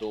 2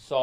100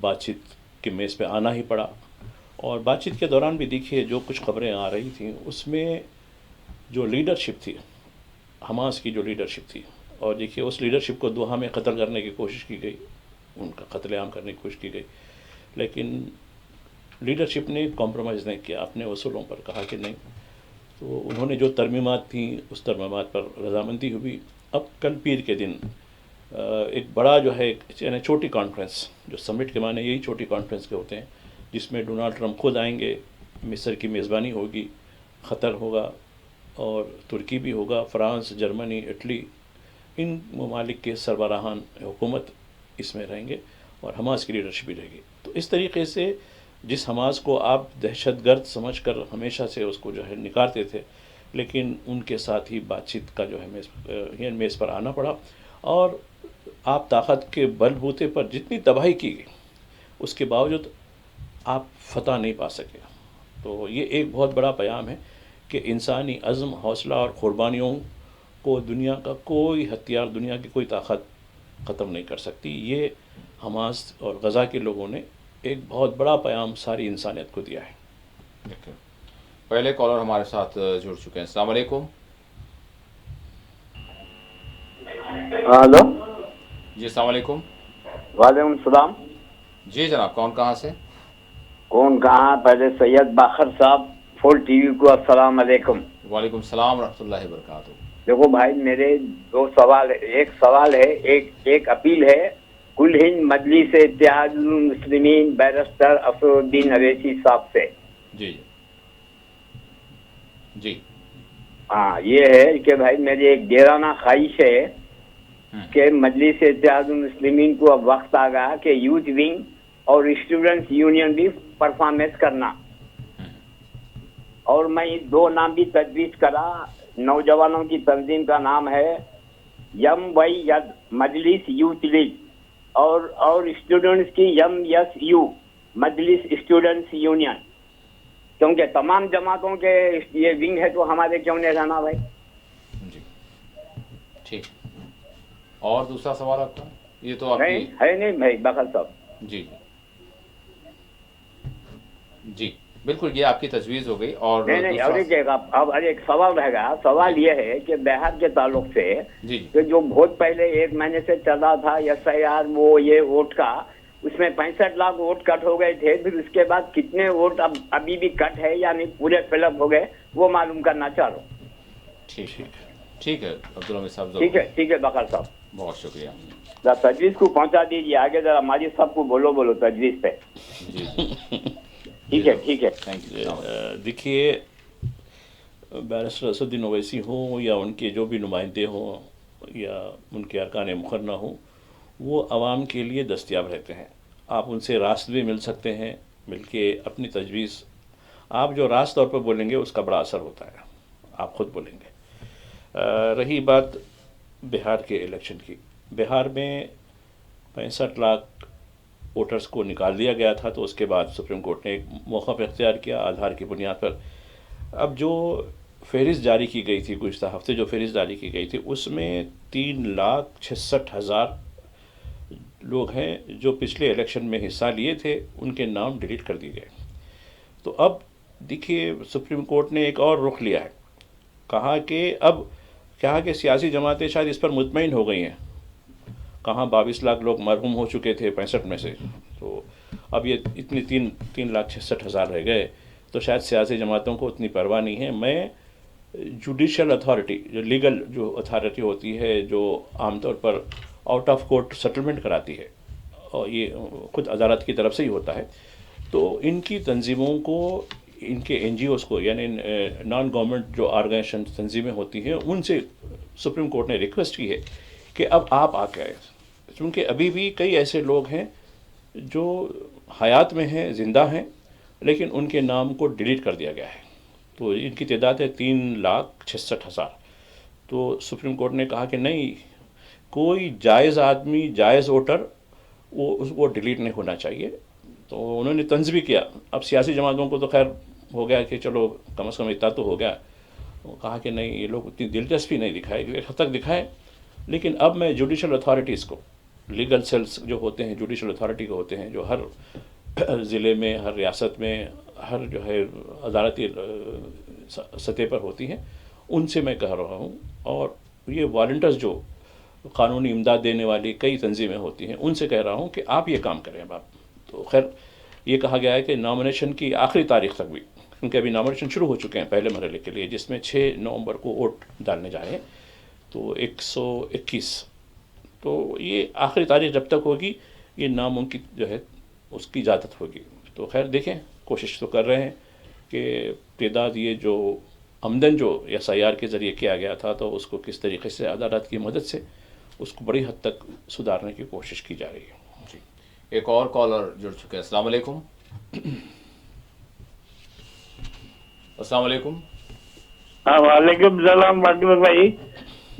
بات چیت کے میز پہ آنا ہی پڑا. اور بات چیت کے دوران بھی دیکھیے جو کچھ خبریں آ رہی تھیں اس میں جو لیڈرشپ تھی، حماس کی جو لیڈرشپ تھی، اور دیکھیے اس لیڈرشپ کو دوحہ میں قتل کرنے کی کوشش کی گئی، ان کا قتل عام کرنے کی کوشش کی گئی، لیکن لیڈرشپ نے کمپرومائز نہیں کیا اپنے اصولوں پر، کہا کہ نہیں. تو انہوں نے جو ترمیمات تھیں اس ترمیمات پر رضامندی ہوئی. اب کل پیر کے دن ایک بڑا جو ہے یعنی چھوٹی کانفرنس، جو سمٹ کے معنی یہی چھوٹی کانفرنس کے ہوتے ہیں، جس میں ڈونالڈ ٹرمپ خود آئیں گے، مصر کی میزبانی ہوگی، قطر ہوگا اور ترکی بھی ہوگا، فرانس، جرمنی، اٹلی، ان ممالک کے سربراہان حکومت اس میں رہیں گے اور حماس کی لیڈرشپ بھی رہے گی. تو اس طریقے سے جس حماس کو آپ دہشت گرد سمجھ کر ہمیشہ سے اس کو جو ہے نکارتے تھے، لیکن ان کے ساتھ ہی بات چیت کا جو ہے میز پر آنا پڑا. اور آپ طاقت کے بل بوتے پر جتنی تباہی کی گئی اس کے باوجود آپ فتح نہیں پا سکے. تو یہ ایک بہت بڑا پیام ہے کہ انسانی عزم، حوصلہ اور قربانیوں کو دنیا کا کوئی ہتھیار، دنیا کی کوئی طاقت ختم نہیں کر سکتی. یہ حماس اور غزہ کے لوگوں نے ایک بہت بڑا پیام ساری انسانیت کو دیا ہے. پہلے کالر ہمارے ساتھ جڑ چکے ہیں. السلام علیکم. ہلو. جی السلام علیکم. وعلیکم السلام. جی جناب، کون کہاں سے؟ کون کہاں؟ پہلے سید باخر صاحب فل ٹی وی کو السلام علیکم. وعلیکم السلام ورحمۃ اللہ وبرکاتہ. دیکھو بھائی، میرے دو سوال ہے. ایک سوال ہے، ایک اپیل ہے. کل ہند مجلس اتحاد المسلمین بیرسٹر اسد الدین اویسی صاحب سے. جی جی. ہاں، یہ ہے کہ بھائی میری ایک دیرانہ خواہش ہے کہ مجلس اتحاد المسلمین کو اب وقت آ گیا کہ یوتھ ونگ اور اسٹوڈنٹس یونین بھی پرفارمنس کرنا. اور میں دو نام بھی تجویز کرا. نوجوانوں کی تنظیم کا نام ہے یم وائی ید مجلس یوتھ لیگ، اور اسٹوڈنٹس کی یم یس یو مجلس اسٹوڈنٹس یونین. کیونکہ تمام جماعتوں کے یہ ونگ ہے تو ہمارے کیوں نہیں رہنا بھائی. جی ٹھیک. اور دوسرا سوال آپ کا؟ یہ تو آپ کی نہیں ہے نہیں بھائی باخر صاحب. جی جی بالکل، یہ آپ کی تجویز ہو گئی. اور نہیں اب ایک سوال رہ گیا. سوال یہ ہے کہ بہار کے تعلق سے جی کہ جو بہت پہلے 1 مہینے سے چل رہا تھا SIR وہ یہ ووٹ کا، اس میں 65 لاکھ ووٹ کٹ ہو گئے تھے. پھر اس کے بعد کتنے ووٹ ابھی بھی کٹ ہے، یعنی پورے فل اپ ہو گئے، وہ معلوم کرنا چاہ رہا ہوں. ٹھیک ہے عبدالحمید صاحب. ٹھیک ہے باخر صاحب، بہت شکریہ. تجویز کو پہنچا دیجیے آگے. ذرا ماجد صاحب کو بولو تجویز پہ. جی ٹھیک ہے. Thank you. دیکھیے، بیرسٹر اسد الدین اویسی ہوں یا ان کے جو بھی نمائندے ہوں یا ان کے ارکان مقررہ ہوں، وہ عوام کے لیے دستیاب رہتے ہیں. آپ ان سے راست بھی مل سکتے ہیں، مل کے اپنی تجویز آپ جو راست طور پر بولیں گے اس کا بڑا اثر ہوتا ہے. آپ خود بولیں گے. رہی بات بہار کے الیکشن کی، بہار میں 65 لاکھ ووٹرز کو نکال دیا گیا تھا. تو اس کے بعد سپریم کورٹ نے ایک موقف اختیار کیا آدھار کی بنیاد پر. اب جو فہرست جاری کی گئی تھی گزشتہ ہفتے، جو فہرست جاری کی گئی تھی اس میں 3,66,000 لوگ ہیں جو پچھلے الیکشن میں حصہ لیے تھے، ان کے نام ڈیلیٹ کر دیے گئے. تو اب دیکھیے سپریم کورٹ نے ایک اور رخ لیا ہے. کہا کہ سیاسی جماعتیں شاید اس پر مطمئن ہو گئی ہیں. کہاں 22 لاکھ لوگ مرحوم ہو چکے تھے 65 میں سے، تو اب یہ اتنی 3,66,000 رہ گئے. تو شاید سیاسی جماعتوں کو اتنی پرواہ نہیں ہے. میں جوڈیشل اتھارٹی، جو لیگل جو اتھارٹی ہوتی ہے، جو عام طور پر آؤٹ آف کورٹ سیٹلمنٹ کراتی ہے، اور یہ خود عدالت کی طرف سے ہی ہوتا ہے، تو ان کی تنظیموں کو، ان کے NGOs کو، یعنی نان گورنمنٹ جو آرگنائزیشن تنظیمیں ہوتی ہیں، ان سے سپریم کورٹ نے ریکویسٹ کی ہے کہ اب آپ آ کے آئے. کیونکہ ابھی بھی کئی ایسے لوگ ہیں جو حیات میں ہیں، زندہ ہیں، لیکن ان کے نام کو ڈیلیٹ کر دیا گیا ہے. تو ان کی تعداد ہے 3,66,000. تو سپریم کورٹ نے کہا کہ نہیں، کوئی جائز آدمی، جائز ووٹر وہ ڈیلیٹ نہیں ہونا چاہیے. تو انہوں نے طنز بھی کیا. اب سیاسی جماعتوں کو تو خیر ہو گیا کہ چلو کم از کم اتنا تو ہو گیا. کہا کہ نہیں، یہ لوگ اتنی دلچسپی نہیں دکھائے، ایک حد تک دکھائے، لیکن اب میں جوڈیشل اتھارٹیز کو، لیگل سیلز جو ہوتے ہیں جوڈیشل اتھارٹی کے ہوتے ہیں، جو ہر ضلع میں، ہر ریاست میں، ہر جو ہے عدالتی سطح پر ہوتی ہیں، ان سے میں کہہ رہا ہوں. اور یہ والنٹرز جو قانونی امداد دینے والی کئی تنظیمیں ہوتی ہیں، ان سے کہہ رہا ہوں کہ آپ یہ کام کریں. اب آپ تو خیر یہ کہا گیا ہے کہ نامنیشن کی آخری تاریخ تک بھی، کیونکہ ابھی نامنیشن شروع ہو چکے ہیں پہلے مرحلے کے لیے، جس میں 6 نومبر کو ووٹ ڈالنے جا رہے ہیں، تو 121. تو یہ آخری تاریخ جب تک ہوگی یہ ناممکن جو ہے اس کی اجازت ہوگی. تو خیر دیکھیں، کوشش تو کر رہے ہیں کہ تعداد یہ جو آمدن جو SIR کے ذریعے کیا گیا تھا، تو اس کو کس طریقے سے عدالت کی مدد سے اس کو بڑی حد تک سدھارنے کی کوشش کی جا رہی ہے. جی ایک اور کالر جڑ چکے ہیں. السلام علیکم. السلام علیکم. ہاں وعلیکم السلام واقف بھائی.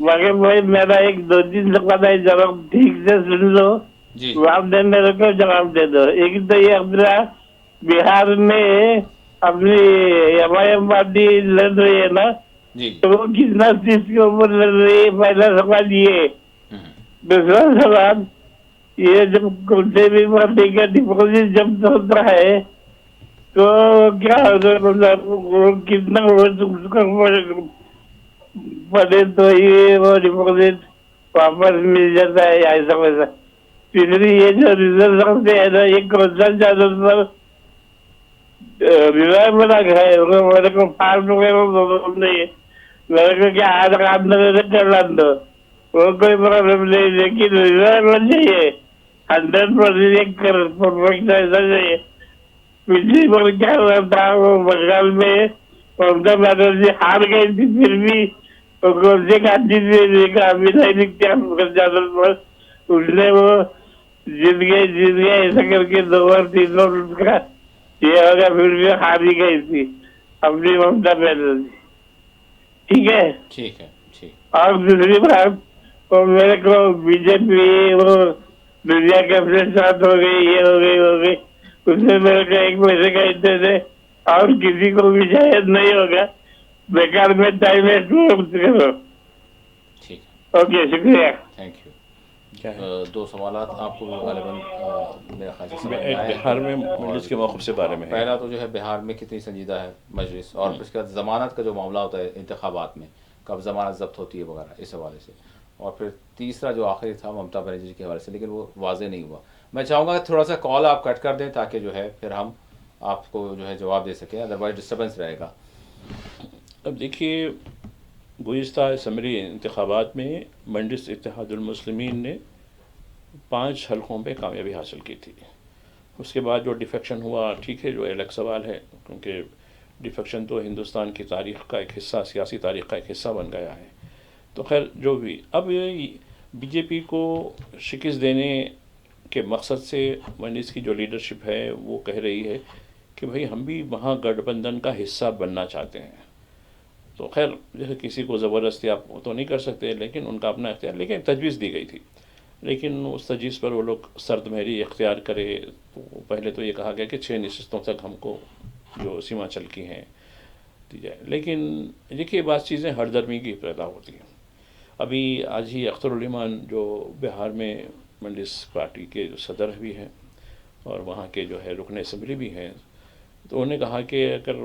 واقف بھائی میرا ایک 2-3 سوال ہے، جواب ٹھیک سے سن لو، جی آپ نے میرے کو جواب دے دو. ایک تو یہ اپنا بہار میں اپنی MIM پارٹی لڑ رہی ہے نا، جی تو وہ کتنا سیٹ کے اوپر لڑ رہی ہے؟ پہلا سوال یہ. دوسرا سوال یہ جب کوئی بھی پارٹی کا ڈپوزٹ جب ہوتا ہے تو کیا کتنا پڑے تو یہ وہ ڈپوزٹ واپس مل جاتا ہے ایسا ویسا. تیسری یہ جو ریزرو رکھتے ہیں نا، یہ کون سا چادر پر ریزرو میں رکھا ہے، میرے کو فارم وغیرہ نہیں، میرے کو کیا آدھار کارڈ میں کر لا دو، وہ کوئی پرابلم نہیں، لیکن ریزرو میں چاہیے 100% پرفیکٹ ایسا چاہیے. پچھلی بار کیا ہوا تھا، وہ بنگال میں ممتا بنرجی ہار گئی تھی، پھر بھی سے کا ابھی نہیں دکھتا پر اس نے وہ جیت گئے ایسا کر کے 2 بار 3 بار اس کا یہ ہوگا، پھر بھی ہار ہی گئی تھی اپنی ممتا بنرجی. ٹھیک ہے. ٹھیک ہے. ٹھیک. اور دوسری بات وہ میرے کو BJP وہ دنیا کے اپنے ساتھ ہو گئی، یہ ہو گئی اس میں میرے کو 1 پیسے کا انٹرسٹ اور کسی کو بھی شاید نہیں ہوگا. بیکار میں ٹائم ویسٹ کرو. ٹھیک ہے. اوکے، شکریہ. Thank you. کیا ہے 2 سوالات آپ کو غالباً میرے خیال سے سمجھ میں آئے. بہار میں مجلس کے موقف سے بارے میں ہے. پہلا تو جو ہے بہار میں کتنی سنجیدہ ہے مجلس، اور پھر اس کے بعد ضمانت کا جو معاملہ ہوتا ہے انتخابات میں، کب ضمانت ضبط ہوتی ہے وغیرہ، اس حوالے سے. اور پھر تیسرا جو آخری تھا ممتا بنرجی کے حوالے سے، لیکن وہ واضح نہیں ہوا. میں چاہوں گا کہ تھوڑا سا کال آپ کٹ کر دیں تاکہ جو ہے پھر ہم آپ کو جو ہے جواب دے سکیں، ادروائز ڈسٹربنس رہے گا. اب دیکھیے، گزشتہ اسمبلی انتخابات میں مجلس اتحاد المسلمین نے 5 حلقوں پہ کامیابی حاصل کی تھی. اس کے بعد جو ڈیفیکشن ہوا، ٹھیک ہے، جو الگ سوال ہے، کیونکہ ڈیفیکشن تو ہندوستان کی تاریخ کا ایک حصہ، سیاسی تاریخ کا ایک حصہ بن گیا ہے. تو خیر جو بھی، اب BJP کو شکست دینے کے مقصد سے مجلس کی جو لیڈرشپ ہے وہ کہہ رہی ہے کہ بھئی ہم بھی مہا گٹھ بندھن کا حصہ بننا چاہتے ہیں. تو خیر جیسے کسی کو زبردستی آپ تو نہیں کر سکتے، لیکن ان کا اپنا اختیار، لیکن تجویز دی گئی تھی. لیکن اس تجویز پر وہ لوگ سرد مہری اختیار کرے. تو پہلے تو یہ کہا گیا کہ 6 نشستوں تک ہم کو جو سیمانچل کی ہیں دی جائے. لیکن دیکھیے بعض چیزیں ہر درمی کی پیدا ہوتی ہیں. ابھی آج ہی اختر الایمان جو بہار میں مجلس پارٹی کے جو صدر بھی ہیں اور وہاں کے جو ہے رکن اسمبلی بھی ہیں، تو انہوں نے کہا کہ اگر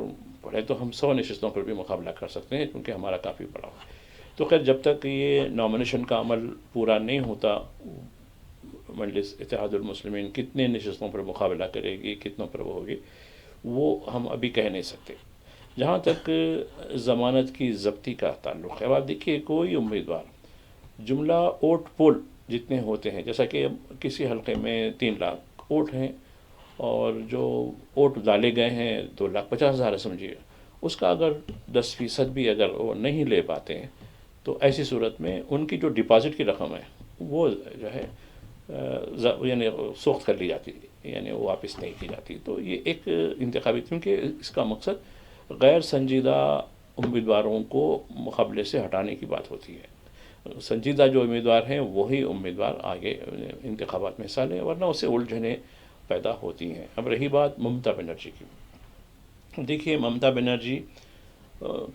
پڑھے تو ہم 100 نشستوں پر بھی مقابلہ کر سکتے ہیں، کیونکہ ہمارا کافی بڑا ہو. تو خیر جب تک یہ نامنیشن کا عمل پورا نہیں ہوتا، مجلس اتحاد المسلمین کتنے نشستوں پر مقابلہ کرے گی، کتنوں پر وہ ہوگی، وہ ہم ابھی کہہ نہیں سکتے. جہاں تک ضمانت کی ضبطی کا تعلق ہے، اب آپ دیکھیے کوئی امیدوار جملہ ووٹ پول جتنے ہوتے ہیں، جیسا کہ کسی حلقے میں 3 لاکھ ووٹ ہیں اور جو ووٹ ڈالے گئے ہیں 2,50,000 سمجھیے، اس کا اگر 10% بھی اگر وہ نہیں لے پاتے ہیں، تو ایسی صورت میں ان کی جو ڈپازٹ کی رقم ہے وہ جو ہے یعنی سوخت کر لی جاتی، یعنی وہ واپس نہیں کی جاتی. تو یہ ایک انتخابی، کیونکہ اس کا مقصد غیر سنجیدہ امیدواروں کو مقابلے سے ہٹانے کی بات ہوتی ہے. سنجیدہ جو امیدوار ہیں وہی امیدوار آگے انتخابات میں حصہ لیں، ورنہ اس سے الجھنیں پیدا ہوتی ہیں. اب رہی بات ممتا بنرجی کی، دیکھیے ممتا بنرجی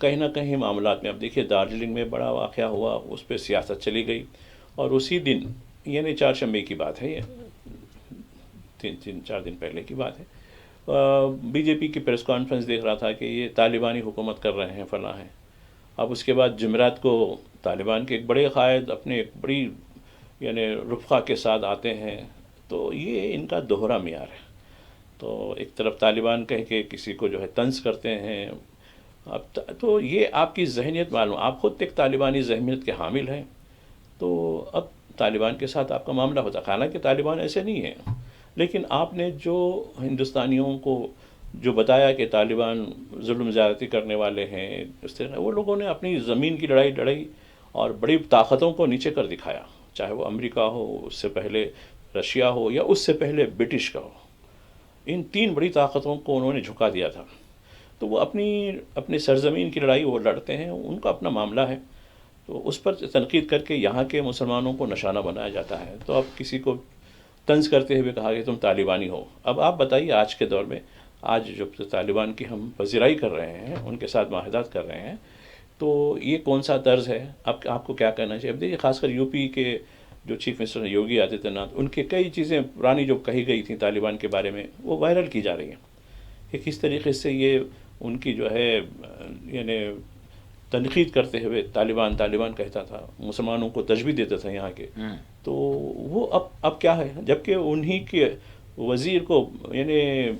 کہیں نہ کہیں معاملات میں، اب دیکھیے دارجلنگ میں بڑا واقعہ ہوا، اس پہ سیاست چلی گئی، اور اسی دن یعنی چہارشنبے کی بات ہے، یہ تین چار دن پہلے کی بات ہے، بی جے پی کی پریس کانفرنس دیکھ رہا تھا کہ یہ طالبانی حکومت کر رہے ہیں، فلاں ہیں. اب اس کے بعد جمعرات کو طالبان کے ایک بڑے قائد اپنے ایک بڑی یعنی رفقا کے ساتھ آتے ہیں. تو یہ ان کا دوہرا معیار ہے. تو ایک طرف طالبان کہہ کے کسی کو جو ہے طنز کرتے ہیں. اب تو یہ آپ کی ذہنیت معلوم، آپ خود ایک طالبانی ذہنیت کے حامل ہیں، تو اب طالبان کے ساتھ آپ کا معاملہ ہوتا ہے. حالانکہ طالبان ایسے نہیں ہیں، لیکن آپ نے جو ہندوستانیوں کو جو بتایا کہ طالبان ظلم زیادتی کرنے والے ہیں، اس طرح وہ لوگوں نے اپنی زمین کی لڑائی لڑی اور بڑی طاقتوں کو نیچے کر دکھایا، چاہے وہ امریکہ ہو، اس سے پہلے رشیا ہو، یا اس سے پہلے برٹش کا ہو. ان تین بڑی طاقتوں کو انہوں نے جھکا دیا تھا. تو وہ اپنی سرزمین کی لڑائی وہ لڑتے ہیں، ان کا اپنا معاملہ ہے. تو اس پر تنقید کر کے یہاں کے مسلمانوں کو نشانہ بنایا جاتا ہے. تو اب کسی کو طنز کرتے ہوئے کہا کہ تم طالبانی ہو. اب آپ بتائیے آج کے دور میں، آج جو طالبان کی ہم پذیرائی کر رہے ہیں، ان کے ساتھ معاہدات کر رہے ہیں، تو یہ کون سا طرز ہے؟ اب آپ کو کیا کہنا چاہیے؟ اب دیکھیے خاص کر یو پی کے جو چیف منسٹر یوگی آدتیہ ناتھ، ان کے کئی چیزیں پرانی جو کہی گئی تھیں طالبان کے بارے میں، وہ وائرل کی جا رہی ہیں کہ کس طریقے سے یہ ان کی جو ہے یعنی تنقید کرتے ہوئے طالبان کہتا تھا، مسلمانوں کو تجویز دیتا تھا یہاں کے. تو وہ اب کیا ہے، جبکہ انہی کے وزیر کو یعنی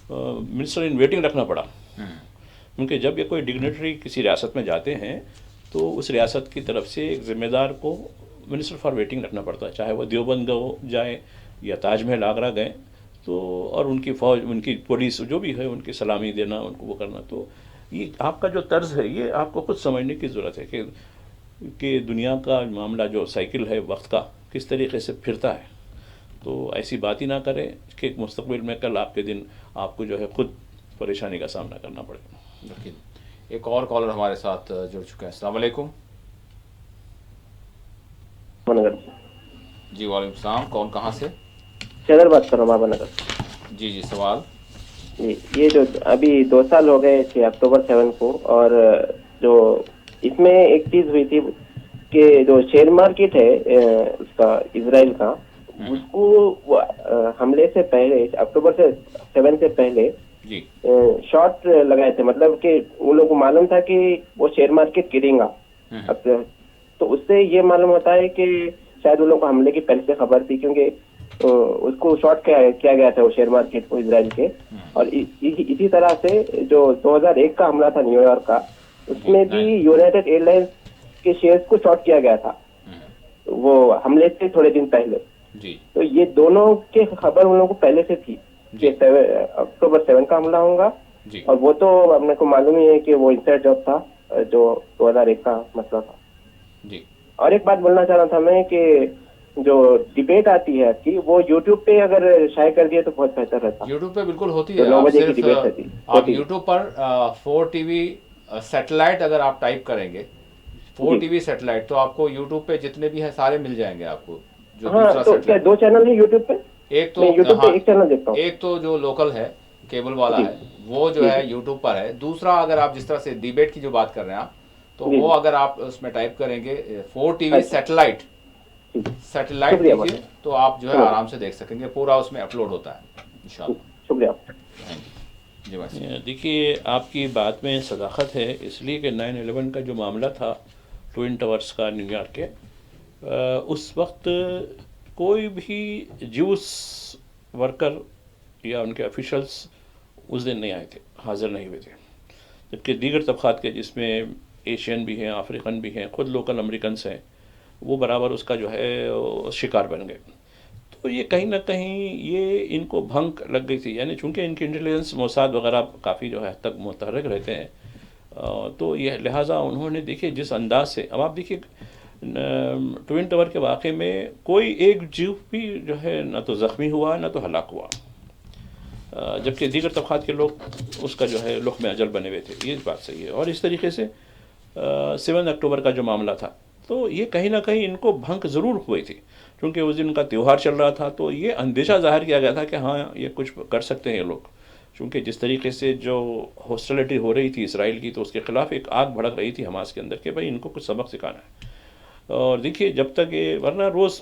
منسٹر ان ویٹنگ رکھنا پڑا. کیونکہ جب یہ کوئی ڈگنیٹری کسی ریاست میں جاتے ہیں تو اس ریاست کی طرف سے ایک ذمہ دار کو منسٹر فار ویٹنگ رکھنا پڑتا ہے، چاہے وہ دیوبند جائیں یا تاج محل آگرہ گئیں. تو اور ان کی فوج، ان کی پولیس جو بھی ہے، ان کی سلامی دینا، ان کو وہ کرنا. تو یہ آپ کا جو طرز ہے، یہ آپ کو خود سمجھنے کی ضرورت ہے کہ دنیا کا معاملہ جو سائیکل ہے وقت کا کس طریقے سے پھرتا ہے. تو ایسی بات ہی نہ کریں کہ مستقبل میں کل آپ کے دن آپ کو جو ہے خود پریشانی کا سامنا کرنا پڑے. بالکل. ایک اور کالر ہمارے ساتھ جڑ چکے ہیں. السلام علیکم. جی وعلیکم السلام. کون کہاں سے؟ شہر بات کر رہا ہوں، بابا نگر. جی سوال. جی یہ جو ابھی 2 سال ہو گئے تھے اکتوبر 7 کو، اور جو اس میں ایک چیز ہوئی تھی کہ جو شیئر مارکیٹ ہے اس کا اسرائیل کا، اس کو حملے سے پہلے اکتوبر 7 سے پہلے جی شارٹ لگائے تھے. مطلب کہ ان لوگوں کو معلوم تھا کہ وہ شیئر مارکیٹ گرے گا. تو اس سے یہ معلوم ہوتا ہے کہ شاید ان لوگوں کو حملے کی پہلے سے خبر تھی، کیونکہ اس کو شارٹ کیا گیا تھا وہ شیئر مارکیٹ کو اسرائیل کے. اور اسی طرح سے جو 2001 کا حملہ تھا نیو یارک کا، اس میں بھی یونائیٹڈ ایئر لائنس کے شیئرز کو شارٹ کیا گیا تھا وہ حملے سے تھوڑے دن پہلے. تو یہ دونوں کے خبر ان لوگوں کو پہلے سے تھی کہ اکتوبر 7 کا حملہ ہوگا. اور وہ تو ہم کو معلوم ہی ہے کہ وہ انسائڈ جاب تھا جو 2001 کا مسئلہ تھا. اور ایک بات بولنا چاہ رہا تھا میں کہ جو ڈبیٹ آتی ہے آپ کی، وہ یوٹیوب پہ اگر شائع کر دیا تو بہت بہتر رہتا. یوٹیوب پہ بالکل ہوتی ہے. 9 بجے کی ڈبیٹ رہتی. آپ یوٹیوب پر 4 TV سیٹلائٹ اگر آپ ٹائپ کریں گے 4 TV سیٹلائٹ، تو آپ کو یوٹیوب پہ جتنے بھی ہیں سارے مل جائیں گے آپ کو. ہاں تو کیا 2 چینل ہیں یوٹیوب پہ؟ ایک تو یوٹیوب پہ ایک چینل دیکھتا ہوں. ایک تو جو لوکل ہے کیبل والا ہے وہ جو ہے یوٹیوب پر ہے. دوسرا اگر آپ جس طرح سے ڈیبیٹ کی جو بات کر رہے ہیں آپ، تو وہ اگر آپ اس میں ٹائپ کریں گے 4 TV سیٹلائٹ دیجیے تو آپ جو ہے آرام سے دیکھ سکیں گے. پورا اس میں اپلوڈ ہوتا ہے انشاءاللہ. شکریہ. دیکھیے آپ کی بات میں صداقت ہے، اس لیے کہ 9/11 کا جو معاملہ تھا ٹوئن ٹاورز کا نیو یارک کے، اس وقت کوئی بھی جوس ورکر یا ان کے آفیشلز اس دن نہیں آئے تھے، حاضر نہیں ہوئے تھے. جبکہ دیگر طبقات کے جس میں ایشین بھی ہیں، افریقن بھی ہیں، خود لوکل امریکنس ہیں، وہ برابر اس کا جو ہے شکار بن گئے. تو یہ کہیں نہ کہیں یہ ان کو بھنک لگ گئی تھی. یعنی چونکہ ان کی انٹیلیجنس موساد وغیرہ کافی جو ہے حد تک متحرک رہتے ہیں، تو یہ لہٰذا انہوں نے دیکھیے جس انداز سے، اب آپ دیکھیے ٹوئن ٹاور کے واقعے میں کوئی ایک جیو بھی جو ہے نہ تو زخمی ہوا نہ تو ہلاک ہوا، جبکہ دیگر طبقات کے لوگ اس کا جو ہے لقمہ اجل بنے ہوئے تھے. یہ بات صحیح ہے. اور اس طریقے سے 7 اکتوبر کا جو معاملہ تھا، تو یہ کہیں نہ کہیں ان کو بھنک ضرور ہوئی تھی، کیونکہ اس دن ان کا تیوہار چل رہا تھا. تو یہ اندیشہ ظاہر کیا گیا تھا کہ ہاں یہ کچھ کر سکتے ہیں یہ لوگ، چونکہ جس طریقے سے جو ہاسٹیلٹی ہو رہی تھی اسرائیل کی، تو اس کے خلاف ایک آگ بھڑک رہی تھی حماس کے اندر کہ بھائی ان کو کچھ سبق سکھانا ہے. اور دیکھیے جب تک یہ، ورنہ روز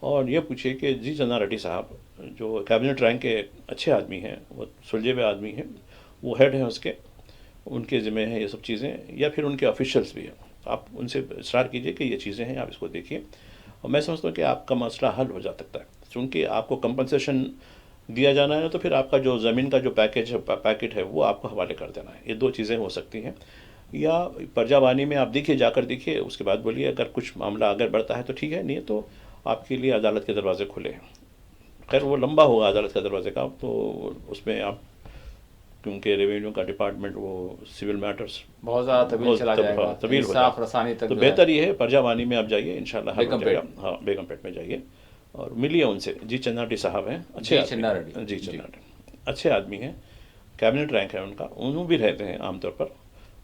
اور یہ پوچھے کہ جی چندنا ریڈی صاحب جو کیبنٹ رینک کے اچھے آدمی ہیں، وہ سلجھے ہوئے آدمی ہیں، وہ ہیڈ ہیں اس کے، ان کے ذمہ ہیں یہ سب چیزیں، یا پھر ان کے آفیشلس بھی ہیں، آپ ان سے اصرار کیجئے کہ یہ چیزیں ہیں، آپ اس کو دیکھیے، اور میں سمجھتا ہوں کہ آپ کا مسئلہ حل ہو جا سکتا ہے، چونکہ آپ کو کمپنسیشن دیا جانا ہے تو پھر آپ کا جو زمین کا جو پیکٹ ہے وہ آپ کو حوالے کر دینا ہے، یہ دو چیزیں ہو سکتی ہیں، یا پرجا بانی میں آپ دیکھیے، جا کر دیکھیے، اس کے بعد بولیے، اگر کچھ معاملہ اگر بڑھتا ہے تو ٹھیک ہے، نہیں تو آپ کے لیے عدالت کے دروازے کھلے ہیں، خیر وہ لمبا ہوگا عدالت کا دروازے کا، تو اس میں آپ، کیونکہ ریونیو کا ڈپارٹمنٹ وہ سول میٹرز بہت زیادہ طویل چلا جائے گا، طویل ہو انصاف جائے رسانی تک تو جو ہے۔ بہتر یہ ہے پرجا وانی میں آپ جائیے، انشاءاللہ حل ہو بیگم جائے گا، پیٹ۔ ہاں بیگم پیٹ میں جائیے اور ملیے ان سے، جی چندنا ریڈی صاحب ہیں، اچھے جی آدمی، چندنا ریڈی، جی جی۔ چندنا ریڈی اچھے آدمی ہیں، کیبنٹ رینک ہے ان کا، انہوں بھی رہتے ہیں عام طور پر،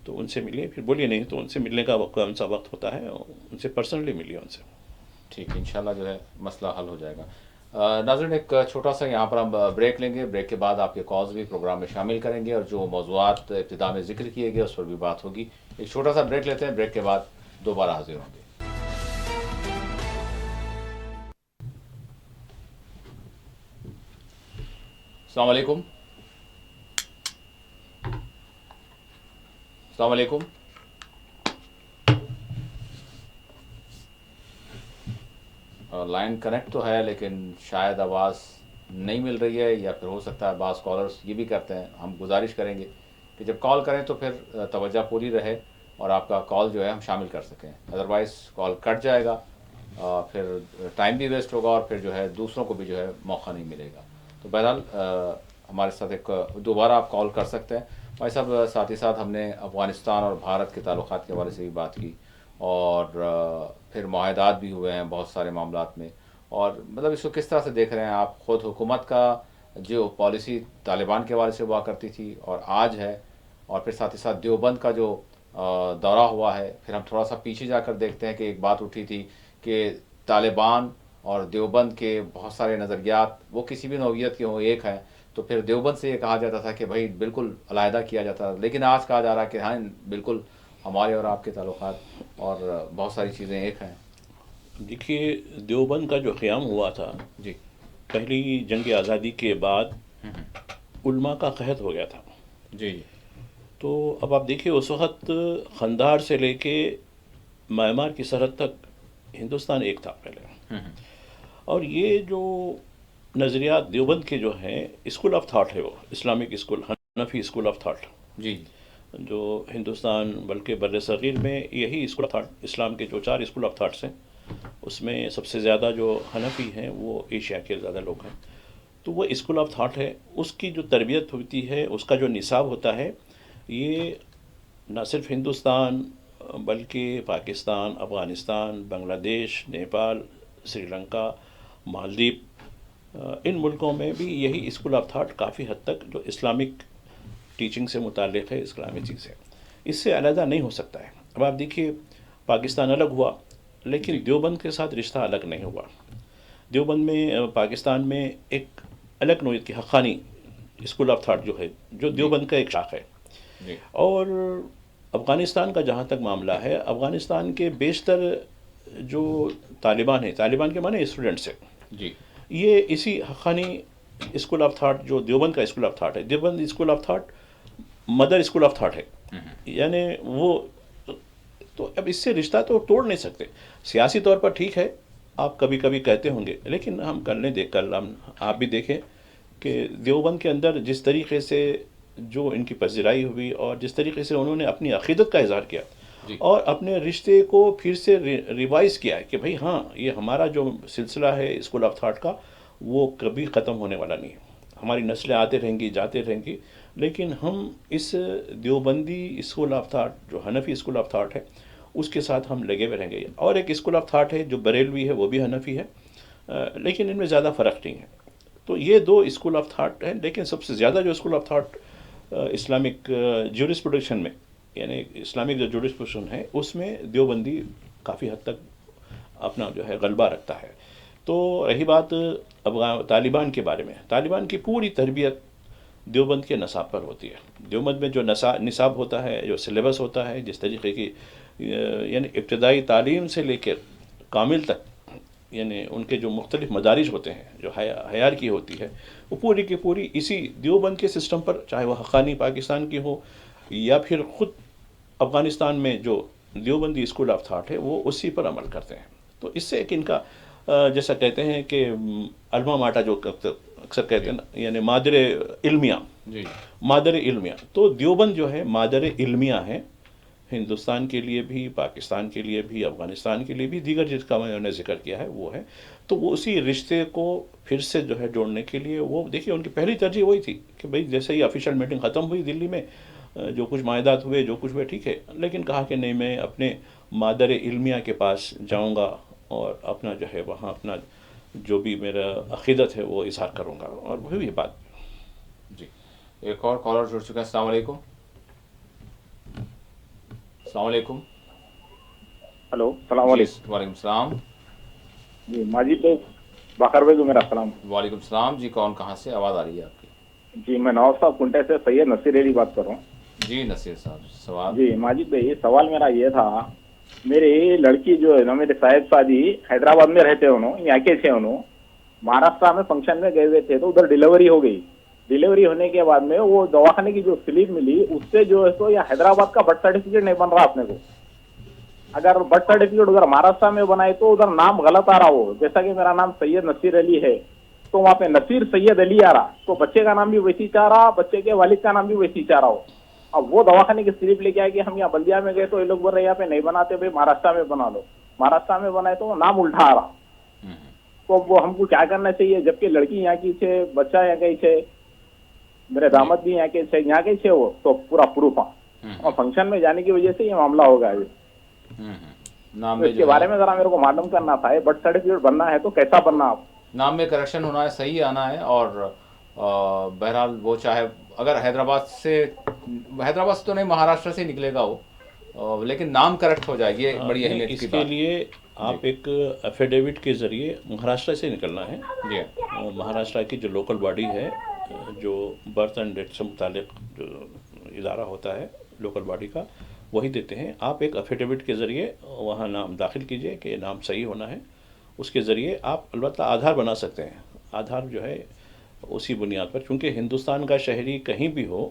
تو ان سے ملیے، پھر بولیے نہیں تو ان سے ملنے کا کون سا وقت ہوتا ہے، ان سے پرسنلی ملیے ان سے۔ ٹھیک ہے، انشاءاللہ جو ہے مسئلہ حل ہو جائے گا۔ ناظرین ایک چھوٹا سا یہاں پر ہم بریک لیں گے، بریک کے بعد آپ کے کالز بھی پروگرام میں شامل کریں گے، اور جو موضوعات ابتدا میں ذکر کیے گئے اس پر بھی بات ہوگی۔ ایک چھوٹا سا بریک لیتے ہیں، بریک کے بعد دوبارہ حاضر ہوں گے۔ السلام علیکم۔ السلام علیکم۔ لائن کنیکٹ تو ہے لیکن شاید آواز نہیں مل رہی ہے، یا پھر ہو سکتا ہے بعض کالرز یہ بھی کرتے ہیں۔ ہم گزارش کریں گے کہ جب کال کریں تو پھر توجہ پوری رہے اور آپ کا کال جو ہے ہم شامل کر سکیں، ادروائز کال کٹ جائے گا، پھر ٹائم بھی ویسٹ ہوگا، اور پھر جو ہے دوسروں کو بھی جو ہے موقع نہیں ملے گا۔ تو بہرحال ہمارے ساتھ ایک دوبارہ آپ کال کر سکتے ہیں۔ بھائی صاحب، ساتھ ہی ساتھ ہم نے افغانستان اور بھارت کے تعلقات کے حوالے سے بھی بات کی، اور پھر معاہدات بھی ہوئے ہیں بہت سارے معاملات میں، اور مطلب اس کو کس طرح سے دیکھ رہے ہیں آپ؟ خود حکومت کا جو پالیسی طالبان کے حوالے سے ہوا کرتی تھی اور آج ہے، اور پھر ساتھ ہی ساتھ دیوبند کا جو دورہ ہوا ہے، پھر ہم تھوڑا سا پیچھے جا کر دیکھتے ہیں کہ ایک بات اٹھی تھی کہ طالبان اور دیوبند کے بہت سارے نظریات وہ کسی بھی نوعیت کے ہوں ایک ہیں، تو پھر دیوبند سے یہ کہا جاتا تھا کہ بھائی بالکل علیحدہ کیا جاتا تھا، لیکن آج کہا جا رہا ہے کہ ہاں بالکل ہمارے اور آپ کے تعلقات اور بہت ساری چیزیں ایک ہیں۔ دیکھیے، دیوبند کا جو قیام ہوا تھا جی پہلی جنگ آزادی کے بعد، علماء کا قحط ہو گیا تھا، جی جی تو اب آپ دیکھیے اس وقت قندھار سے لے کے میانمار کی سرحد تک ہندوستان ایک تھا پہلے، اور یہ جو نظریات دیوبند کے جو ہیں اسکول آف تھاٹ ہے، وہ Islamic school, Hanafi school of thought, جی جو ہندوستان بلکہ بر صغیر میں یہی اسکول آف تھاٹ، اسلام کے جو 4 اسکول آف تھاٹس ہیں اس میں سب سے زیادہ جو حنفی ہیں وہ ایشیا کے زیادہ لوگ ہیں، تو وہ اسکول آف تھاٹ ہے، اس کی جو تربیت ہوتی ہے، اس کا جو نصاب ہوتا ہے، یہ نہ صرف ہندوستان بلکہ پاکستان، افغانستان، بنگلہ دیش، نیپال، سری لنکا، مالدیپ، ان ملکوں میں بھی یہی اسکول آف تھاٹ کافی حد تک جو اسلامک ٹیچنگ سے متعلق ہے، اسلامی چیزیں، اس سے علیحدہ نہیں ہو سکتا ہے۔ اب آپ دیکھیے پاکستان الگ ہوا لیکن دیوبند کے ساتھ رشتہ الگ نہیں ہوا۔ دیوبند میں پاکستان میں ایک الگ نوعیت کی حقانی اسکول آف تھاٹ جو ہے، جو دیوبند کا ایک شاخ ہے، جی اور افغانستان کا جہاں تک معاملہ ہے، افغانستان کے بیشتر جو طالبان ہیں، طالبان کے معنی اسٹوڈنٹس ہیں، جی یہ اسی حقانی اسکول آف تھاٹ جو دیوبند کا اسکول آف تھاٹ ہے، Deoband school of thought mother school of thought ہے، یعنی وہ، تو اب اس سے رشتہ تو توڑ نہیں سکتے۔ سیاسی طور پر ٹھیک ہے، آپ کبھی کبھی کہتے ہوں گے، لیکن ہم کرنے دے کل آپ بھی دیکھیں کہ دیوبند کے اندر جس طریقے سے جو ان کی پذیرائی ہوئی اور جس طریقے سے انہوں نے اپنی عقیدت کا اظہار کیا جی اور اپنے رشتے کو پھر سے ریوائز کیا ہے کہ بھئی ہاں یہ ہمارا جو سلسلہ ہے اسکول آف تھاٹ کا وہ کبھی ختم ہونے والا نہیں ہے، ہماری نسلیں آتے رہیں گی، جاتے رہیں گی، لیکن ہم اس دیوبندی اسکول آف تھاٹ جو حنفی اسکول آف تھاٹ ہے اس کے ساتھ ہم لگے ہوئے رہیں گے۔ اور ایک اسکول آف تھاٹ ہے جو بریلوی ہے، وہ بھی حنفی ہے، لیکن ان میں زیادہ فرق نہیں ہے۔ تو یہ 2 اسکول آف تھاٹ ہیں، لیکن سب سے زیادہ جو اسکول آف تھاٹ اسلامک جورسپروڈکشن میں، یعنی اسلامک جو جورسپروڈکشن ہے اس میں دیوبندی کافی حد تک اپنا جو ہے غلبہ رکھتا ہے۔ تو رہی بات طالبان کے بارے میں، طالبان کی پوری تربیت دیوبند کے نصاب پر ہوتی ہے۔ دیوبند میں جو نصاب ہوتا ہے، جو سلیبس ہوتا ہے، جس طریقے کی یعنی ابتدائی تعلیم سے لے کے کامل تک یعنی ان کے جو مختلف مدارج ہوتے ہیں، جو ہیار کی ہوتی ہے، وہ پوری کی پوری اسی دیوبند کے سسٹم پر، چاہے وہ حقانی پاکستان کی ہو یا پھر خود افغانستان میں جو دیوبندی اسکول آف تھاٹ ہے وہ اسی پر عمل کرتے ہیں. تو اس سے ایک ان کا جیسا کہتے ہیں کہ الما ماٹا جو اکثر کہتے ہیں نا، یعنی مادر علمیہ. جی مادر علمیہ، تو دیوبند جو ہے مادر علمیہ ہے ہندوستان کے لیے بھی، پاکستان کے لیے بھی، افغانستان کے لیے بھی، دیگر جس کا میں نے ذکر کیا ہے وہ ہے. تو وہ اسی رشتے کو پھر سے جو ہے جوڑنے کے لیے، وہ دیکھیے ان کی پہلی ترجیح وہی تھی کہ بھئی جیسے ہی آفیشیل میٹنگ ختم ہوئی دلی میں، جو کچھ معاہدات ہوئے، جو کچھ ہوئے ٹھیک ہے، لیکن کہا کہ نہیں، میں اپنے مادر علمیہ کے پاس جاؤں گا اور اپنا جو ہے وہاں اپنا جو بھی میرا عقیدت ہے وہ اظہار کروں گا. اور وہی بات. جی ایک اور کالر جڑ چکا ہے. السلام علیکم. السلام علیکم. ہلو، السلام علیکم. وعلیکم السلام. جی ماجد بھائی، باقر بھائی کو میرا سلام. وعلیکم السلام. جی کون کہاں سے؟ آواز آ رہی ہے آپ کی. جی میں نواز صاحب کنٹے سے سید نصیر علی بات کر رہا ہوں. جی نصیر صاحب سوال. جی ماجد بھائی، سوال میرا یہ تھا، میری لڑکی جو ہے نا، میرے صاحب شادی حیدرآباد میں رہتے انہوں، یہاں کے تھے انہوں، مہاراشٹر میں فنکشن میں گئے ہوئے تھے تو ادھر ڈیلیوری ہو گئی. ڈیلیوری ہونے کے بعد میں وہ دواخانے کی جو سلپ ملی اس سے جو ہے تو یہ حیدرآباد کا برتھ سرٹیفکیٹ نہیں بن رہا اپنے کو. اگر برتھ سرٹیفکیٹ ادھر مہاراشٹر میں بنائے تو ادھر نام غلط آ رہا ہو. جیسا کہ میرا نام سید نصیر علی ہے تو وہاں پہ نصیر سید علی آ رہا، تو بچے کا نام بھی ویسی چاہ رہا، بچے کے والد کا نام بھی ویسی چاہ رہا ہو. اب وہ دواخانے کی سلپ لے کے آئے کہ ہم یہاں بلدیا میں گئے تو یہ لوگ بول رہے یہاں پہ نہیں بناتے بھائی، مہاراشٹر میں بنا لو. مہاراشٹر میں بنائے تو نام الٹا آ رہا. تو وہ ہم کو کیا کرنا چاہیے؟ جبکہ لڑکی یہاں کی تھے، بچہ یہاں گئی تھے، میرے داماد بھی یہاں کے تھے، یہاں گئی تھے وہ تو پورا پروف اور فنکشن میں جانے کی وجہ سے یہ معاملہ ہوگا. نام اس کے بارے میں ذرا میرے کو معلوم کرنا تھا. برتھ سرٹیفکیٹ بننا ہے تو کیسا بننا؟ آپ نام میں کریکشن ہونا ہے، صحیح آنا ہے. اور بہرحال وہ چاہے اگر حیدرآباد سے تو نہیں، مہاراشٹر سے نکلے گا وہ، لیکن نام کریکٹ ہو جائے. یہ بڑی اہمیت کی اس بات. کے لیے آپ ایک ایفیڈیوٹ کے ذریعے مہاراشٹر سے نکلنا ہے. جی مہاراشٹر کی جو لوکل باڈی ہے، جو برتھ اینڈ ڈیتھ سے متعلق جو ادارہ ہوتا ہے لوکل باڈی کا، وہی دیتے ہیں. آپ ایک ایفیڈیوٹ کے ذریعے وہاں نام داخل کیجئے کہ نام صحیح ہونا ہے. اس کے ذریعے آپ البتہ آدھار بنا سکتے ہیں. آدھار جو ہے اسی بنیاد پر، چونکہ ہندوستان کا شہری کہیں بھی ہو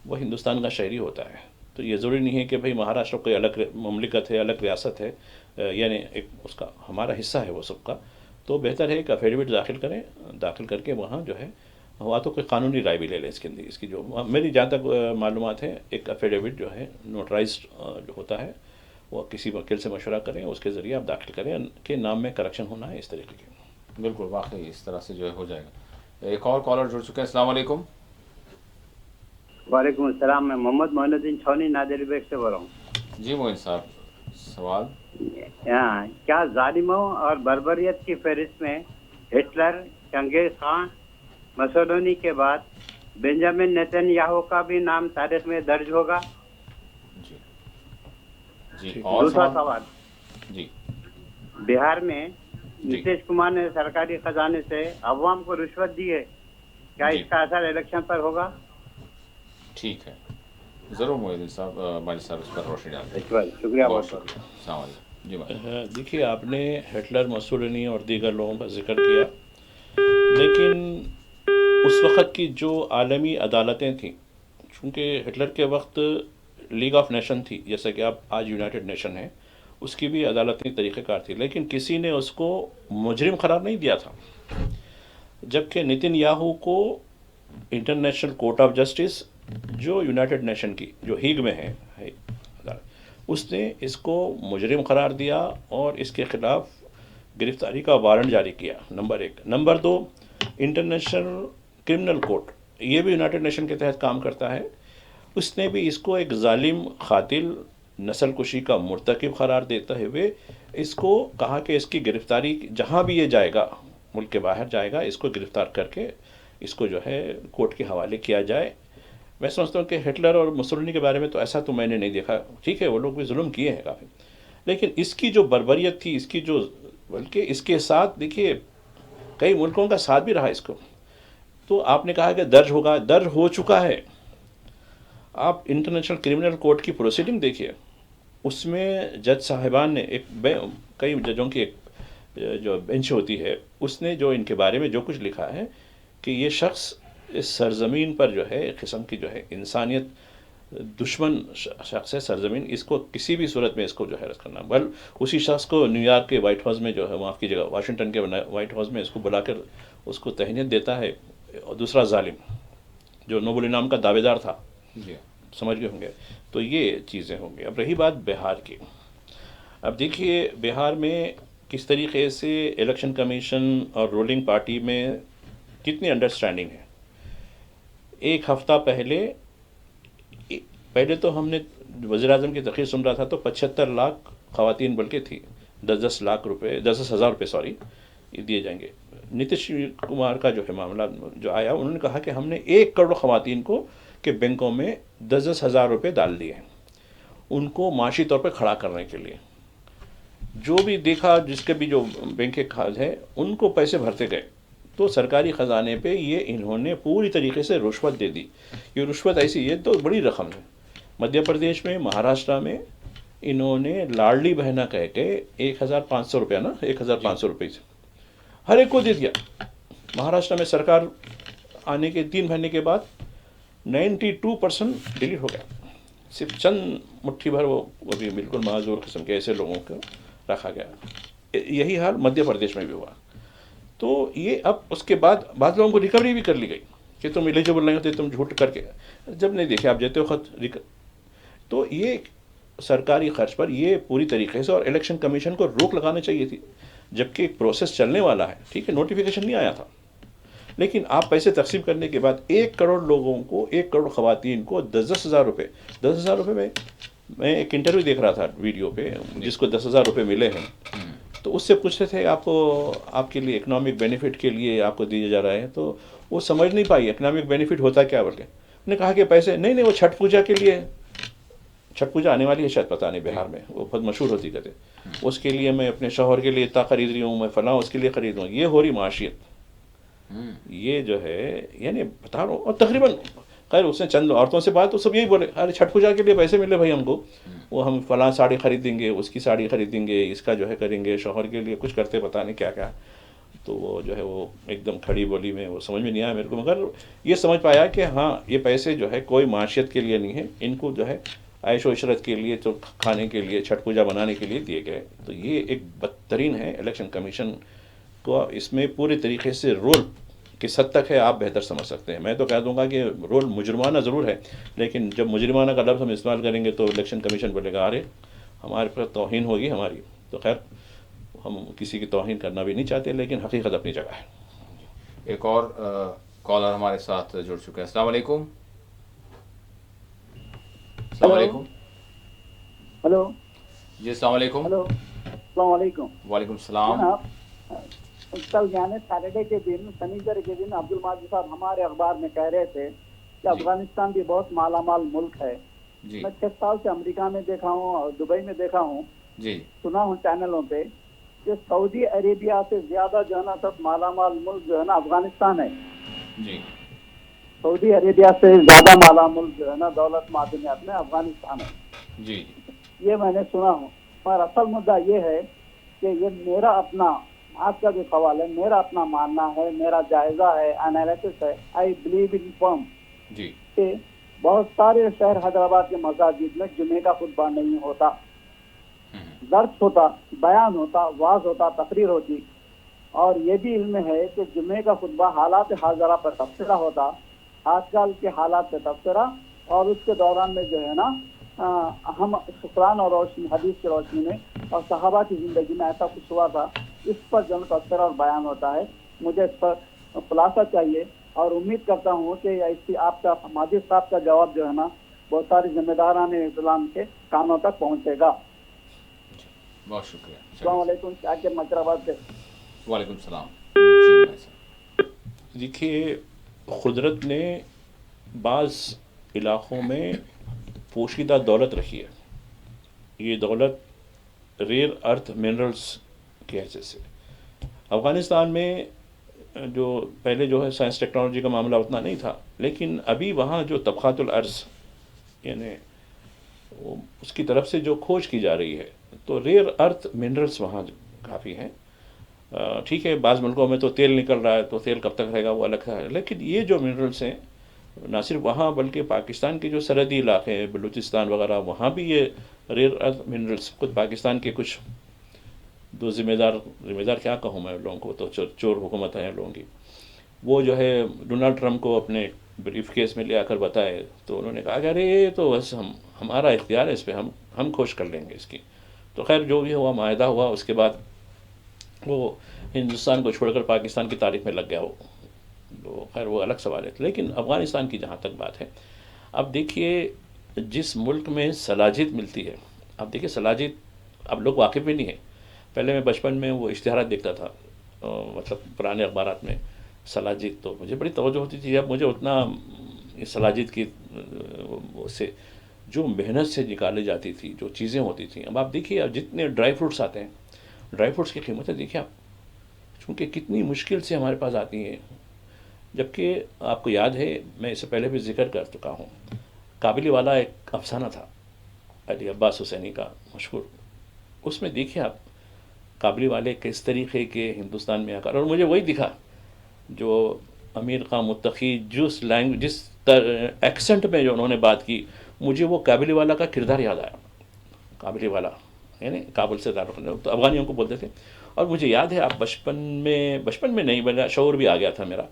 وہ ہندوستان کا شہری ہوتا ہے. تو یہ ضروری نہیں ہے کہ بھئی مہاراشٹر کوئی الگ مملکت ہے، الگ ریاست ہے، یعنی ایک اس کا ہمارا حصہ ہے وہ سب کا. تو بہتر ہے کہ ایفیڈیوٹ داخل کریں. داخل کر کے وہاں جو ہے ہوا تو کوئی قانونی رائے بھی لے لیں. اس کی جو میری جہاں تک معلومات ہیں، ایک ایفیڈیوٹ جو ہے نوٹرائزڈ جو ہوتا ہے وہ کسی وکیل سے مشورہ کریں، اس کے ذریعے آپ داخل کریں کہ نام میں کریکشن ہونا ہے اس طریقے کے. بالکل، واقعی اس طرح سے جو ہے ہو جائے گا. ایک اور کالر جڑ چکے ہیں. السلام علیکم. وعلیکم السلام. میں محمد معین الدین چھونی نادری بیگ سے بول رہا ہوں. جی معین صاحب سوال. کیا ظالموں اور بربریت کی فہرست میں ہٹلر، چنگیز خان، مسولینی کے بعد بنجامن نیتن یاہو کا بھی نام تاریخ میں درج ہوگا؟ جی اور دوسرا سوال، جی بہار میں نتیش کمار نے سرکاری خزانے سے عوام کو رشوت دی ہے، کیا اس کا اثر الیکشن پر ہوگا؟ ٹھیک ہے، ضرور معین صاحب ماجد صاحب اس پر روشنی ڈالیں. شکریہ. بہت شکریہ. السلام علیکم. جی دیکھیے، آپ نے ہٹلر، مسولینی اور دیگر لوگوں کا ذکر کیا، لیکن اس وقت کی جو عالمی عدالتیں تھیں، چونکہ ہٹلر کے وقت لیگ آف نیشن تھی، جیسا کہ آپ آج یونائٹڈ نیشن ہے، اس کی بھی عدالتی طریقہ کار تھی، لیکن کسی نے اس کو مجرم قرار نہیں دیا تھا. جبکہ نتن یاہو کو انٹرنیشنل کورٹ آف جسٹس جو یونائٹڈ نیشن کی جو ہیگ میں ہے، اس نے اس کو مجرم قرار دیا اور اس کے خلاف گرفتاری کا وارنٹ جاری کیا. Number 1. Number 2، international criminal court, یہ بھی یونائٹڈ نیشن کے تحت کام کرتا ہے، اس نے بھی اس کو ایک ظالم، قاتل، نسل کشی کا مرتکب قرار دیتے ہوئے اس کو کہا کہ اس کی گرفتاری جہاں بھی یہ جائے گا، ملک کے باہر جائے گا، اس کو گرفتار کر کے اس کو جو ہے کورٹ کے حوالے کیا جائے. میں سمجھتا ہوں کہ ہٹلر اور مسولینی کے بارے میں تو ایسا تو میں نے نہیں دیکھا. ٹھیک ہے، وہ لوگ بھی ظلم کیے ہیں کافی، لیکن اس کی جو بربریت تھی، اس کی جو، بلکہ اس کے ساتھ دیکھیے کئی ملکوں کا ساتھ بھی رہا اس کو. تو آپ نے کہا کہ درج ہوگا، درج ہو چکا ہے. آپ انٹرنیشنل کرمنل کورٹ کی پروسیڈنگ دیکھیے، اس میں جج صاحبان نے کئی ججوں کی ایک جو بینچ ہوتی ہے اس نے جو ان کے بارے میں جو کچھ لکھا ہے کہ یہ شخص اس سرزمین پر جو ہے ایک قسم کی جو ہے انسانیت دشمن شخص ہے سرزمین، اس کو کسی بھی صورت میں اس کو جو ہے رد کرنا، بل اسی شخص کو نیو یارک کے وائٹ ہاؤس میں جو ہے، معاف کیجیے گا واشنگٹن کے وائٹ ہاؤس میں اس کو بلا کر اس کو تہنیت دیتا ہے. اور دوسرا ظالم جو نوبل انعام کا دعوے دار تھا، سمجھ گئے ہوں گے. تو یہ چیزیں ہوں گی. اب رہی بات بہار کی، اب دیکھیے بہار میں کس طریقے سے الیکشن کمیشن اور رولنگ پارٹی میں کتنی انڈرسٹینڈنگ ہے. ایک ہفتہ پہلے تو ہم نے وزیر اعظم کی تقریر سن رہا تھا تو 75 لاکھ خواتین بلکہ تھی، 10 ہزار روپے دیے جائیں گے. نتیش کمار کا جو ہے معاملہ جو آیا، انہوں نے کہا کہ ہم نے 1 کروڑ خواتین کو کے بینکوں میں 10 ہزار روپے ڈال دیے ہیں ان کو معاشی طور پہ کھڑا کرنے کے لیے. جو بھی دیکھا جس کے بھی جو بینک کے کھاتے ہیں ان کو پیسے بھرتے گئے تو سرکاری خزانے پہ یہ انہوں نے پوری طریقے سے رشوت دے دی. یہ رشوت ایسی یہ تو بڑی رقم ہے. مدھیہ پردیش میں، مہاراشٹرا میں انہوں نے لاڈلی بہنا کہہ کے 1500 روپیہ 1500 روپے سے ہر ایک کو دے دیا. مہاراشٹر میں سرکار آنے کے 3 مہینے کے بعد 92% ڈیلیٹ ہو گیا. صرف چند مٹھی بھر وہ بھی بالکل معذور قسم کے ایسے لوگوں کو رکھا گیا. یہی حال مدھیہ پردیش میں بھی ہوا. تو یہ اب اس کے بعد بعض لوگوں کو ریکوری بھی کر لی گئی کہ تم ایلیجیبل نہیں ہوتے، تم جھوٹ کر کے جب نہیں دیکھے آپ جاتے ہو خط. تو یہ سرکاری خرچ پر یہ پوری طریقے سے، اور الیکشن کمیشن کو روک لگانی چاہیے تھی جبکہ ایک پروسیس چلنے والا ہے. ٹھیک ہے، نوٹیفیکیشن نہیں آیا تھا لیکن آپ پیسے تقسیم کرنے کے بعد 1 کروڑ لوگوں کو، 1 کروڑ خواتین کو 10 ہزار روپے، 10 ہزار روپے میں ایک انٹرویو دیکھ رہا تھا ویڈیو پہ جس کو 10 ہزار روپے ملے ہیں تو اس سے پوچھتے تھے آپ کو آپ کے لیے اکنامک بینیفٹ کے لیے آپ کو دیے جا رہے ہیں تو وہ سمجھ نہیں پائی اکنامک بینیفٹ ہوتا کیا بول کے. نے کہا کہ پیسے نہیں وہ چھٹ پوجا کے لیے، چھٹ پوجا آنے والی ہے شاید پتہ نہیں بہار میں، وہ بہت مشہور ہوتی کہتے اس کے لیے میں اپنے شوہر کے لیے اتنا خرید رہی ہوں، میں فلاں اس کے لیے خرید ہوں. یہ ہو رہی معاشیت. یہ جو ہے یعنی بتا رہا ہوں. اور تقریباً خیر اس نے چند عورتوں سے بات تو سب یہی بولے ارے چھٹ پوجا کے لیے پیسے ملے بھائی ہم کو، وہ ہم فلاں ساڑی خریدیں گے، اس کی ساڑی خریدیں گے، اس کا جو ہے کریں گے، شوہر کے لیے کچھ کرتے پتہ نہیں کیا کیا. تو وہ جو ہے وہ ایک دم کھڑی بولی میں وہ سمجھ میں نہیں آیا میرے کو، مگر یہ سمجھ پایا کہ ہاں یہ پیسے جو ہے کوئی معاشیت کے لیے نہیں ہے، ان کو جو ہے عیش و عشرت کے لیے تو کھانے کے لیے چھٹ پوجا بنانے کے لیے دیے گئے. تو یہ ایک بدترین ہے. الیکشن کمیشن کو اس میں پورے طریقے سے رول کس حد تک ہے آپ بہتر سمجھ سکتے ہیں. میں تو کہہ دوں گا کہ رول مجرمانہ ضرور ہے لیکن جب مجرمانہ کا لفظ ہم استعمال کریں گے تو الیکشن کمیشن بولے گا ارے ہمارے پر توہین ہوگی ہماری. تو خیر ہم کسی کی توہین کرنا بھی نہیں چاہتے لیکن حقیقت اپنی جگہ ہے. ایک اور کالر ہمارے ساتھ جڑ چکے ہیں. السلام علیکم. السلام علیکم. ہلو جی السلام علیکم. ہلو السلام علیکم. وعلیکم السلام. کل یعنی سیٹرڈے کے دن، شنیچر کے دن عبد الماجد صاحب ہمارے اخبار میں کہہ رہے تھے کہ افغانستان بھی بہت مالا مال ملک ہے. میں 6 سال سے امریکہ میں دیکھا ہوں اور دبئی میں دیکھا ہوں، سنا ہوں چینلوں پہ کہ سعودی عربیہ سے زیادہ جو ہے نا سب مالا مال ملک جو ہے نا افغانستان ہے. سعودی عربیہ سے زیادہ مالا ملک جو ہے نا دولت معدنیات میں افغانستان ہے. یہ میں نے سنا ہوں. اور اصل مدعا یہ ہے کہ یہ میرا اپنا آج کا جو سوال ہے، میرا اپنا ماننا ہے، میرا جائزہ ہے، انالیسس ہے. آئی بلیو ان فرم کہ بہت سارے شہر حیدرآباد کے مساجد میں جمعے کا خطبہ نہیں ہوتا، درس ہوتا، بیان ہوتا، واعظ ہوتا، تقریر ہوتی. اور یہ بھی علم ہے کہ جمعے کا خطبہ حالات حاضرہ پر تبصرہ ہوتا، آج کل کے حالات پہ تبصرہ، اور اس کے دوران میں جو ہے نا ہم قرآن اور روشنی حدیث کی روشنی میں اور صحابہ کی زندگی میں ایسا کچھ ہوا تھا، اس پر جو تبصرہ اور بیان ہوتا ہے. مجھے اس پر خلاصہ چاہیے اور امید کرتا ہوں کہ ایسی آپ کا ماجد صاحب کا جواب جو ہے نا بہت ساری ذمہ داران اسلام کے کانوں تک پہنچے گا. بہت شکریہ. السلام علیکم. شاکر مچرآباد سے. وعلیکم السلام. دیکھیے قدرت نے بعض علاقوں میں پوشیدہ دولت رکھی ہے. یہ دولت ریئر ارتھ منرلز کی حیثیت سے. افغانستان میں جو پہلے جو ہے سائنس ٹیکنالوجی کا معاملہ اتنا نہیں تھا لیکن ابھی وہاں جو طبقات الارض یعنی اس کی طرف سے جو کھوج کی جا رہی ہے تو ریئر ارتھ منرلز وہاں کافی ہیں. ٹھیک ہے بعض ملکوں میں تو تیل نکل رہا ہے تو تیل کب تک رہے گا وہ الگ ہے، لیکن یہ جو منرلس ہیں نہ صرف وہاں بلکہ پاکستان کے جو سرحدی علاقے ہیں بلوچستان وغیرہ وہاں بھی یہ ریئر ارتھ منرلس خود پاکستان کے کچھ دو ذمہ دار کیا کہوں میں لوگوں کو، تو چور حکومت ہے لوگوں کی، وہ جو ہے ڈونلڈ ٹرمپ کو اپنے بریف کیس میں لے آ کر بتائے تو انہوں نے کہا کہ ارے یہ تو بس ہمارا اختیار ہے اس پہ، ہم کھوج کر لیں گے اس کی. تو خیر جو بھی ہوا معاہدہ ہوا، اس کے بعد وہ ہندوستان کو چھوڑ کر پاکستان کی تاریخ میں لگ گیا وہ، تو خیر وہ الگ سوال ہے. لیکن افغانستان کی جہاں تک بات ہے، اب دیکھیے جس ملک میں سلاجید ملتی ہے، اب دیکھیے سلاجید اب لوگ واقف بھی نہیں ہیں. پہلے میں بچپن میں وہ اشتہارات دیکھتا تھا، مطلب پرانے اخبارات میں سلاجید، تو مجھے بڑی توجہ ہوتی تھی. اب مجھے اتنا سلاجید کی سے جو محنت سے نکالی جاتی تھی جو چیزیں ہوتی تھیں، اب آپ دیکھیے اب جتنے ڈرائی فروٹس آتے ہیں، ڈرائی فروٹس کی قیمتیں دیکھیے آپ، چونکہ کتنی مشکل سے ہمارے پاس آتی ہیں. جبکہ آپ کو یاد ہے میں اس سے پہلے بھی ذکر کر چکا ہوں، کابلی والا ایک افسانہ تھا علی عباس حسینی کا مشہور، اس میں دیکھیے آپ کابلی والے کس طریقے کے ہندوستان میں آ کر، اور مجھے وہی دکھا جو امیر خان متقی جس ایکسنٹ میں جو انہوں نے بات کی، مجھے وہ کابلی والا کا کردار یاد آیا. کابلی والا یعنی کابل سے تعلق رکھنے، تو افغانیوں کو بولتے تھے. اور مجھے یاد ہے آپ بچپن میں نہیں بنا شعور بھی آ گیا تھا میرا،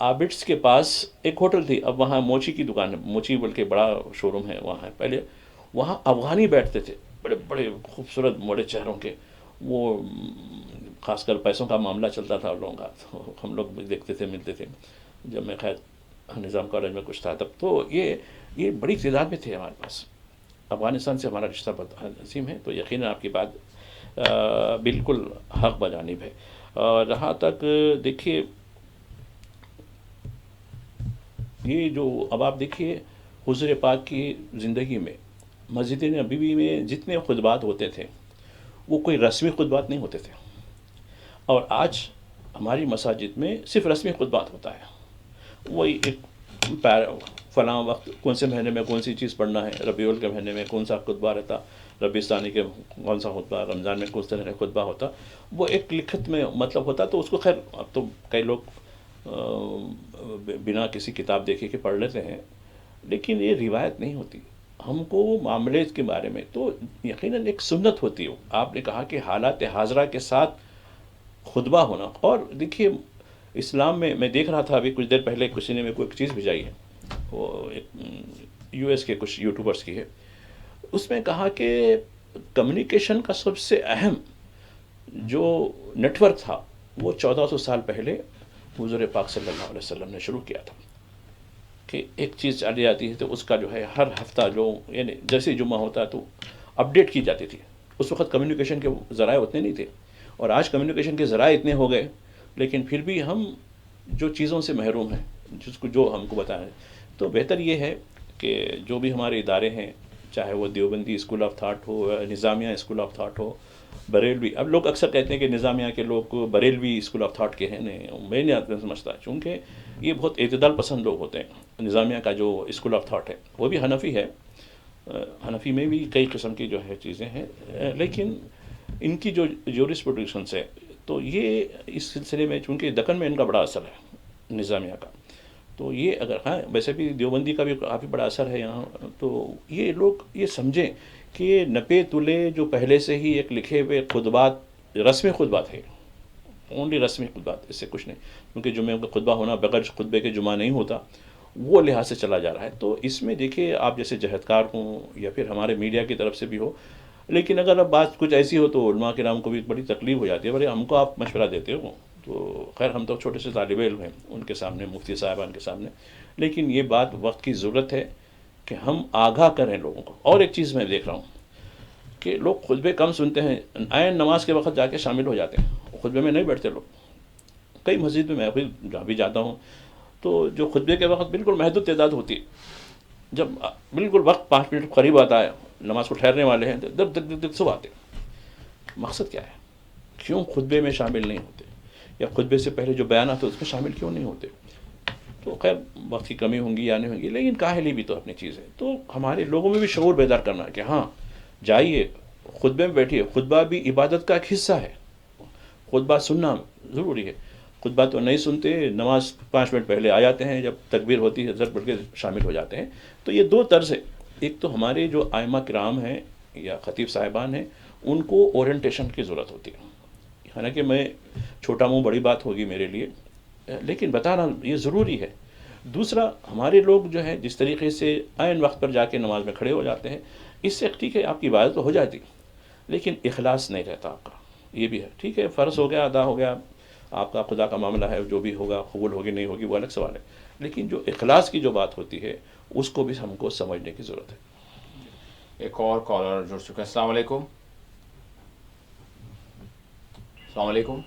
آبٹس کے پاس ایک ہوٹل تھی، اب وہاں موچی کی دکان ہے، موچی بلکہ بڑا شو روم ہے وہاں ہے پہلے، وہاں افغانی بیٹھتے تھے بڑے بڑے خوبصورت بڑے چہروں کے، وہ خاص کر پیسوں کا معاملہ چلتا تھا لوگوں کا، تو ہم لوگ بھی دیکھتے تھے ملتے تھے جب میں خیر نظام کالج میں کچھ تھا تب. تو یہ بڑی تعداد میں تھے ہمارے پاس. افغانستان سے ہمارا رشتہ بہت عظیم ہے، تو یقیناً آپ کی بات بالکل حق بجانب ہے. اور جہاں تک دیکھیے یہ جو اب آپ دیکھیے حضور پاک کی زندگی میں مسجد نبوی میں جتنے خطبات ہوتے تھے وہ کوئی رسمی خطبات نہیں ہوتے تھے، اور آج ہماری مساجد میں صرف رسمی خطبات ہوتا ہے. وہی ایک فلاں وقت کون سے مہینے میں کون سی چیز پڑھنا ہے، ربیع الاول کے مہینے میں کون سا خطبہ رہتا، ربیع ثانی کے کون سا خطبہ، رمضان میں کون سا خطبہ ہوتا، وہ ایک لکھت میں مطلب ہوتا. تو اس کو خیر اب تو کئی لوگ بنا کسی کتاب دیکھے کے پڑھ لیتے ہیں، لیکن یہ روایت نہیں ہوتی. ہم کو معاملے کے بارے میں تو یقیناً ایک سنت ہوتی ہے. آپ نے کہا کہ حالات حاضرہ کے ساتھ خطبہ ہونا. اور دیکھیے اسلام میں دیکھ رہا تھا ابھی کچھ دیر پہلے کسی نے میرے کو ایک چیز بھیجائی ہے، وہ ایک یو ایس کے کچھ یوٹیوبرس کی ہے، اس میں کہا کہ کمیونیکیشن کا سب سے اہم جو نیٹ ورک تھا وہ 1400 سال پہلے حضور پاک صلی اللہ علیہ وسلم نے شروع کیا تھا. کہ ایک چیز چلی جاتی ہے تو اس کا جو ہے ہر ہفتہ جو یعنی جیسے جمعہ ہوتا ہے تو اپڈیٹ کی جاتی تھی. اس وقت کمیونیکیشن کے ذرائع اتنے نہیں تھے، اور آج کمیونیکیشن کے ذرائع اتنے ہو گئے، لیکن پھر بھی ہم جو چیزوں سے محروم ہیں جو ہم کو بتائیں. تو بہتر یہ ہے کہ جو بھی ہمارے ادارے ہیں، چاہے وہ دیوبندی اسکول آف تھاٹ ہو، نظامیہ اسکول آف تھاٹ ہو، بریلوی، اب لوگ اکثر کہتے ہیں کہ نظامیہ کے لوگ بریلوی اسکول آف تھاٹ کے ہیں، نہیں میں نہیں سمجھتا، چونکہ یہ بہت اعتدال پسند لوگ ہوتے ہیں. نظامیہ کا جو اسکول آف تھاٹ ہے وہ بھی حنفی ہے، حنفی میں بھی کئی قسم کی جو ہے چیزیں ہیں، لیکن ان کی جو جورسپروڈکشنس ہے تو یہ اس سلسلے میں چونکہ دکن میں ان کا بڑا اثر ہے نظامیہ کا، تو یہ اگر ہاں ویسے بھی دیوبندی کا بھی کافی بڑا اثر ہے یہاں. تو یہ لوگ یہ سمجھیں کہ نپے تلے جو پہلے سے ہی ایک لکھے ہوئے خطبات رسمی خطبات ہے، اونلی رسمی خطبات، اس سے کچھ نہیں، کیونکہ جمعے کا خطبہ ہونا بغیر خطبے کے جمعہ نہیں ہوتا، وہ لحاظ سے چلا جا رہا ہے. تو اس میں دیکھیے آپ جیسے جہدکار ہوں یا پھر ہمارے میڈیا کی طرف سے بھی ہو، لیکن اگر اب بات کچھ ایسی ہو تو علماء کرام کو بھی بڑی تکلیف ہو جاتی ہے. بھائی ہم کو آپ مشورہ دیتے ہو، تو خیر ہم تو چھوٹے سے طالب علم ہیں ان کے سامنے، مفتی صاحبان کے سامنے، لیکن یہ بات وقت کی ضرورت ہے کہ ہم آگاہ کریں لوگوں کو. اور ایک چیز میں دیکھ رہا ہوں کہ لوگ خطبے کم سنتے ہیں، عین نماز کے وقت جا کے شامل ہو جاتے ہیں، خطبے میں نہیں بیٹھتے لوگ. کئی مسجد میں میں جہاں بھی جاتا ہوں تو جو خطبے کے وقت بالکل محدود تعداد ہوتی ہے، جب بالکل وقت 5 منٹ قریب آتا ہے نماز کو ٹھہرنے والے ہیں تو دب سب آتے. مقصد کیا ہے؟ کیوں خطبے میں شامل نہیں ہوتے، یا خطبے سے پہلے جو بیانات ہوتے اس میں شامل کیوں نہیں ہوتے؟ تو خیر وقت کی کمی ہوں گی یا نہیں ہوں گی، لیکن کاہلی بھی تو اپنی چیز ہے. تو ہمارے لوگوں میں بھی شعور بیدار کرنا ہے کہ ہاں جائیے خطبے میں بیٹھیے، خطبہ بھی عبادت کا ایک حصہ ہے. خطبہ سننا ضروری ہے. خطبہ تو نہیں سنتے, نماز 5 منٹ پہلے آ جاتے ہیں, جب تکبیر ہوتی ہے زر پڑھ کے شامل ہو جاتے ہیں. تو یہ دو طرز ہے. ایک تو ہمارے جو ائمہ کرام ہیں یا خطیب صاحبان ہیں, ان کو اورینٹیشن کی ضرورت ہوتی ہے. حالانکہ میں چھوٹا منہ بڑی بات ہوگی میرے لیے, لیکن بتانا یہ ضروری ہے. دوسرا, ہمارے لوگ جو ہے جس طریقے سے عین وقت پر جا کے نماز میں کھڑے ہو جاتے ہیں, اس سے ٹھیک ہے آپ کی عبادت تو ہو جاتی, لیکن اخلاص نہیں رہتا آپ کا. یہ بھی ہے, ٹھیک ہے فرض ہو گیا, ادا ہو گیا, آپ کا خدا کا معاملہ ہے, جو بھی ہوگا قبول ہوگی نہیں ہوگی وہ الگ سوال ہے, لیکن جو اخلاص کی جو بات ہوتی ہے اس کو بھی ہم کو سمجھنے کی ضرورت ہے. ایک اور کالر جڑ چکے ہیں. السلام علیکم. السلام علیکم.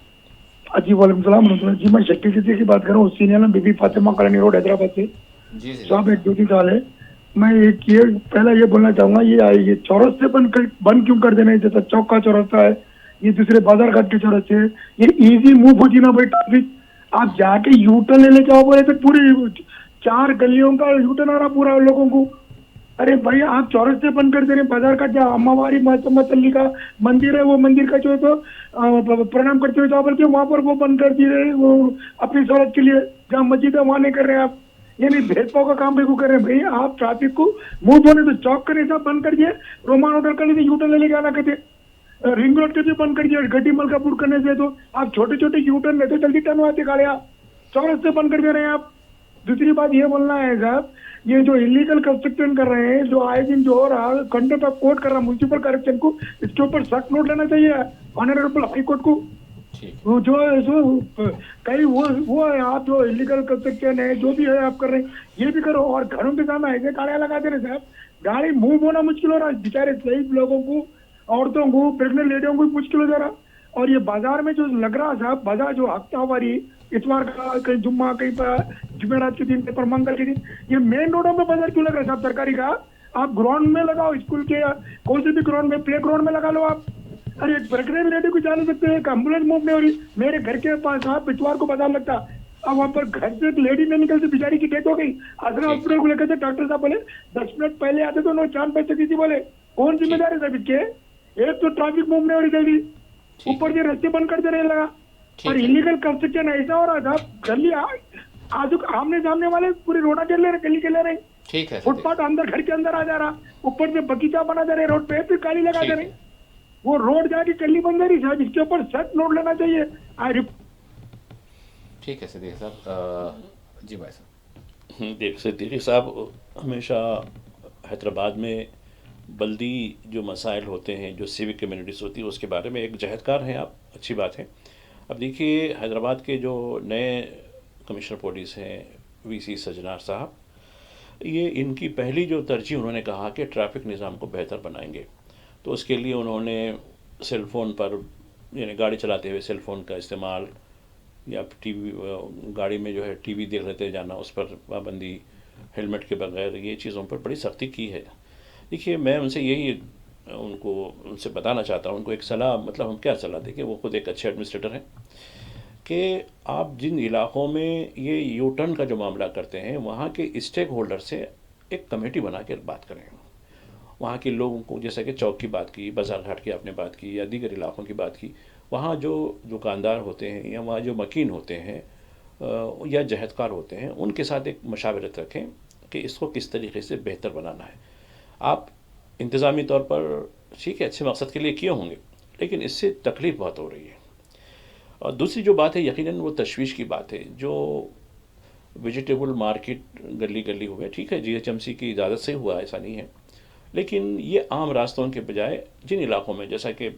جی وعلیکم السلام. جی میں شکیل جی کی بات کر رہا ہوں, senior Bibi Fatima colony road Hyderabad سے. جی صاحب ایک 2-3 سال ہے, میں ایک یہ پہلا یہ بولنا چاہوں گا, یہ چورستے بند کیوں کر دینا, جیسا چوک کا چورستہ ہے, یہ دوسرے بازار گھاٹ کے چورستے, یہ ایزی موو ہوتی نا بھائی ٹریفک. آپ جا کے یو ٹرن لینے جاؤ بولے تو پوری 4 گلیوں کا یو ٹرن آ رہا پورا لوگوں کو. ارے بھائی آپ چورستے بند کر دے رہے, بازار کا جہاں اماواری مسلی کا مندر ہے وہ مندر کا جو ہے تو پرنام کرتے ہوئے جاؤ بلکہ وہاں پر وہ بند کر دی رہے, وہ اپنی سہولت کے لیے. جہاں مسجد ہے وہاں نہیں کر رہے آپ, یعنی بھید بھاؤ کا کام بھی کو کر رہے ہیں. بھائی آپ ٹریفک کو موو ہونے تو چوک کرنے سے بند کر دیے, رومان ہوٹل کرنے سے یو ٹرن لے کے آنا کرتے, رنگ روڈ کے بھی بند کر دیے, گڈی ملکا پور کرنے سے تو آپ چھوٹے چھوٹے یو ٹرن لیتے جلدی ٹرن آتے گاڑیاں, چورستے بند کر دے رہے ہیں آپ. دوسری بات یہ بولنا ہے صاحب, یہ جو انلیگل کنسٹرکشن کر رہے ہیں, جو آئے دن جو ہو رہا کنٹمپٹ آف کورٹ کر رہا منسپل کارپوریشن کو, اس کے اوپر سخت نوٹ لینا چاہیے آنریبل ہائی کورٹ کو. جو کئی وہ ہے آپ جو انلیگل کنسٹرکشن ہے جو بھی ہے آپ کر رہے ہیں یہ بھی کرو, اور گھروں کے سامنے ایسے گاڑیاں لگا دے رہے صاحب, گاڑی موو ہونا مشکل ہو رہا ہے بیچارے صحیح لوگوں کو, عورتوں کو, پریگننٹ لیڈیوں کو مشکل ہو جا رہا. اور یہ بازار میں جو لگ رہا صاحب, بازار جو ہفتہ واری اتوار کا, کہیں جمعہ, کہیں پر جمعرات کے دن, پر منگل کے دن, یہ مین روڈوں میں بازار کیوں لگ رہا ہے صاحب سرکاری کا؟ آپ گراؤنڈ میں لگاؤ, اسکول کے یا کوئی سے بھی گراؤنڈ میں, پلے گراؤنڈ میں لگا لو آپ. ارے پریگننٹ لیڈی کو جا نہیں سکتے, ایک ایمبولینس موو نہیں ہو رہی. میرے گھر کے پاس صاحب اتوار کو بازار لگتا, اب وہاں پر گھر سے ایک لیڈی نہیں نکلتی, بیچاری کی ڈیتھ ہو گئی. آسرا ہاسپٹل کو لے کر ڈاکٹر صاحب بولے 10 منٹ پہلے آتے تو 9 جان بچ سکتی تھی. بولے کون ذمہ دار ہے صاحب اس کے؟ ایک تو ٹریفک موو نہیں ہو رہی جلدی, اوپر سے رستے بند کر دے رہے لگا, اور انلیگل کنسٹرکشن ایسا ہو رہا تھا گلی آجو آمنے سامنے والے پوری روڈا چل رہے, گلی کے لے رہے, فٹ پاتھ اندر گھر کے اندر آ جا رہا, اوپر سے باغیچہ بنا دے رہے روڈ پہ, پھر کالی لگا دے رہے, وہ روڈ جا کے کلی بن جا رہی صاحب. اس کے اوپر سخت نوٹ لینا چاہیے. ٹھیک ہے صدیقی صاحب. جی بھائی صاحب. دیکھ صدیقی صاحب, ہمیشہ حیدرآباد میں بلدی جو مسائل ہوتے ہیں, جو سیوک کمیونٹیز ہوتی ہے, اس کے بارے میں ایک جہدکار ہیں آپ, اچھی بات ہے. اب دیکھیے حیدرآباد کے جو نئے کمشنر پولیس ہیں وی سی سجنار صاحب, یہ ان کی پہلی جو ترجیح انہوں نے کہا کہ ٹریفک نظام کو بہتر بنائیں گے. تو اس کے لیے انہوں نے سیل فون پر, یعنی گاڑی چلاتے ہوئے سیل فون کا استعمال, یا ٹی وی گاڑی میں جو ہے ٹی وی دیکھ لیتے جانا, اس پر پابندی, ہیلمٹ کے بغیر, یہ چیزوں پر بڑی سختی کی ہے. دیکھیے میں ان سے یہی ان سے بتانا چاہتا ہوں, ان کو ایک صلاح, مطلب ہم کیا صلاح دیں کہ وہ خود ایک اچھے ایڈمنسٹریٹر ہیں, کہ آپ جن علاقوں میں یہ یو ٹرن کا جو معاملہ کرتے ہیں وہاں کے اسٹیک ہولڈر سے ایک کمیٹی بنا کے بات کریں. وہاں کے لوگوں کو, جیسا کہ چوک کی بات کی, بازار گھاٹ کی آپ نے بات کی, یا دیگر علاقوں کی بات کی, وہاں جو دکاندار ہوتے ہیں یا وہاں جو مکین ہوتے ہیں یا جہدکار ہوتے ہیں, ان کے ساتھ ایک مشاورت رکھیں کہ اس کو کس طریقے سے بہتر بنانا ہے. آپ انتظامی طور پر ٹھیک ہے اچھے مقصد کے لیے کیے ہوں گے, لیکن اس سے تکلیف بہت ہو رہی ہے. اور دوسری جو بات ہے یقیناً وہ تشویش کی بات ہے, جو ویجیٹیبل مارکیٹ گلی گلی ہوئے, ٹھیک ہے GHMC کی اجازت سے ہوا, ایسا نہیں ہے, لیکن یہ عام راستوں کے بجائے جن علاقوں میں, جیسا کہ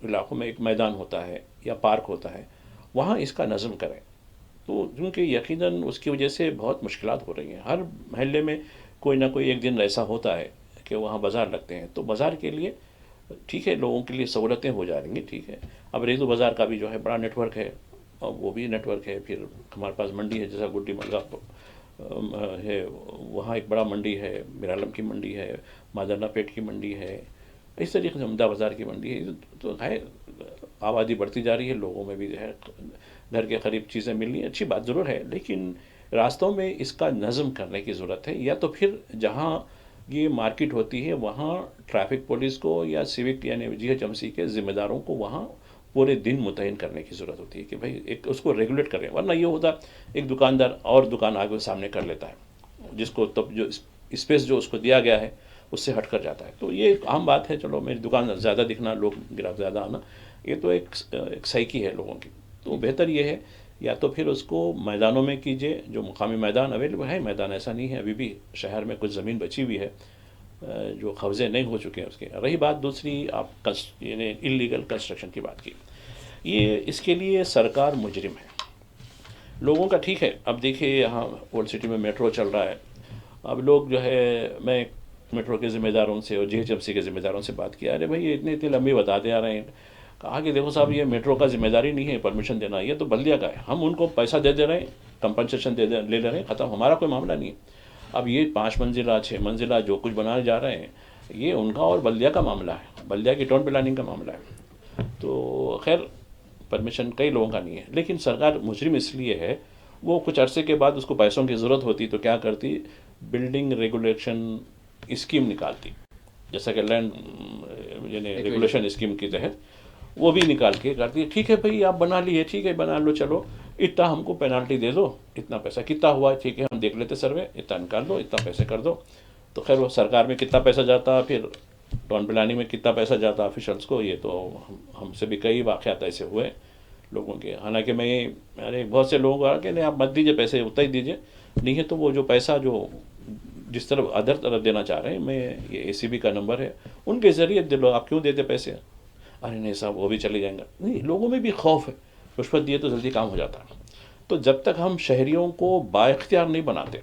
علاقوں میں ایک میدان ہوتا ہے یا پارک ہوتا ہے, وہاں اس کا نظم کریں. تو کیونکہ یقیناً اس کی وجہ سے بہت مشکلات ہو رہی ہیں. ہر محلے میں کوئی نہ کوئی ایک دن ایسا ہوتا ہے کہ وہاں بازار لگتے ہیں, تو بازار کے لیے ٹھیک ہے لوگوں کے لیے سہولتیں ہو جا رہی ہیں, ٹھیک ہے. اب ریزو بازار کا بھی جو ہے بڑا نیٹ ورک ہے, اور وہ بھی نیٹ ورک ہے. پھر ہمارے پاس منڈی ہے, جیسا گڈی ملگا ہے, وہاں ایک بڑا منڈی ہے, میرالم کی منڈی ہے, مادرنہ پیٹ کی منڈی ہے, اس طریقے سے عمدہ بازار کی منڈی ہے. تو ہے آبادی بڑھتی جا رہی ہے, لوگوں میں بھی جو ہے گھر کے قریب چیزیں ملنی, اچھی بات ضرور ہے, لیکن راستوں میں اس کا نظم کرنے کی ضرورت ہے. یا تو پھر جہاں یہ مارکیٹ ہوتی ہے وہاں ٹریفک پولیس کو یا سیوک یعنی GHMC کے ذمہ داروں کو وہاں پورے دن متعین کرنے کی ضرورت ہوتی ہے کہ بھائی ایک اس کو ریگولیٹ کریں، ورنہ یہ ہوتا ایک دکاندار اور دکان آگے سامنے کر لیتا ہے، جس کو تب جو اسپیس جو اس کو دیا گیا ہے اس سے ہٹ کر جاتا ہے. تو یہ ایک عام بات ہے، چلو میری دکان زیادہ دکھنا، لوگ گراہک زیادہ آنا، یہ تو ایک سائیکی ہے لوگوں کی. تو بہتر یہ ہے یا تو پھر اس کو میدانوں میں کیجیے، جو مقامی میدان اویلیبل ہے، میدان ایسا نہیں ہے، ابھی بھی شہر میں کچھ زمین بچی ہوئی ہے جو قبضے نہیں ہو چکے ہیں اس کے. رہی بات دوسری، آپ یعنی انلیگل کنسٹرکشن کی بات کی، یہ اس کے لیے سرکار مجرم ہے. لوگوں کا ٹھیک ہے، اب دیکھیے یہاں اولڈ سٹی میں میٹرو چل رہا ہے، اب لوگ جو ہے، میں میٹرو کے ذمہ داروں سے اور GHMC کے ذمہ داروں سے بات کیا، ارے بھائی اتنے لمبی بتاتے آ رہے ہیں. کہا کہ دیکھو صاحب، یہ میٹرو کا ذمہ داری نہیں ہے پرمیشن دینا، یہ تو بلدیہ کا ہے. ہم ان کو پیسہ دے رہے ہیں، کمپنسیشن لے رہے ہیں، ختم، ہمارا کوئی معاملہ نہیں ہے. اب یہ 5 منزلہ 6 منزلہ جو کچھ بنانے جا رہے ہیں، یہ ان کا اور بلدیہ کا معاملہ ہے، بلدیہ کی ٹاؤن پلاننگ کا معاملہ ہے. تو خیر پرمیشن کئی لوگوں کا نہیں ہے، لیکن سرکار مجرم اس لیے ہے، وہ کچھ عرصے کے بعد اس کو پیسوں کی ضرورت ہوتی تو کیا کرتی، بلڈنگ ریگولیشن اسکیم نکالتی، جیسا کہ لینڈ یعنی ریگولیشن اسکیم کے تحت وہ بھی نکال کے کرتی ہے. ٹھیک ہے بھائی، آپ بنا لیے، ٹھیک ہے بنا لو، چلو اتنا ہم کو پینالٹی دے دو، اتنا پیسہ کتنا ہوا، ٹھیک ہے ہم دیکھ لیتے سروے، اتنا نکال دو، اتنا پیسے کر دو. تو خیر وہ سرکار میں کتنا پیسہ جاتا، پھر ٹاؤن پلاننگ میں کتنا پیسہ جاتا آفیشلس کو، یہ تو ہم سے بھی کئی واقعات ایسے ہوئے لوگوں کے. حالانکہ میں ارے بہت سے لوگوں کو کہ نہیں آپ مت دیجیے پیسے، اتنا ہی دیجیے، نہیں ہے تو وہ جو پیسہ جو جس طرف ادر طرف دینا چاہ رہے ہیں، میں یہ ACB کا نمبر ہے، ان کے ذریعے دے لو، آپ کیوں دیتے پیسے؟ ارے نہیں صاحب وہ بھی چلے جائیں گا. نہیں، لوگوں میں بھی خوف ہے، رشوت دیے تو جلدی کام ہو جاتا ہے. تو جب تک ہم شہریوں کو با اختیار نہیں بناتے،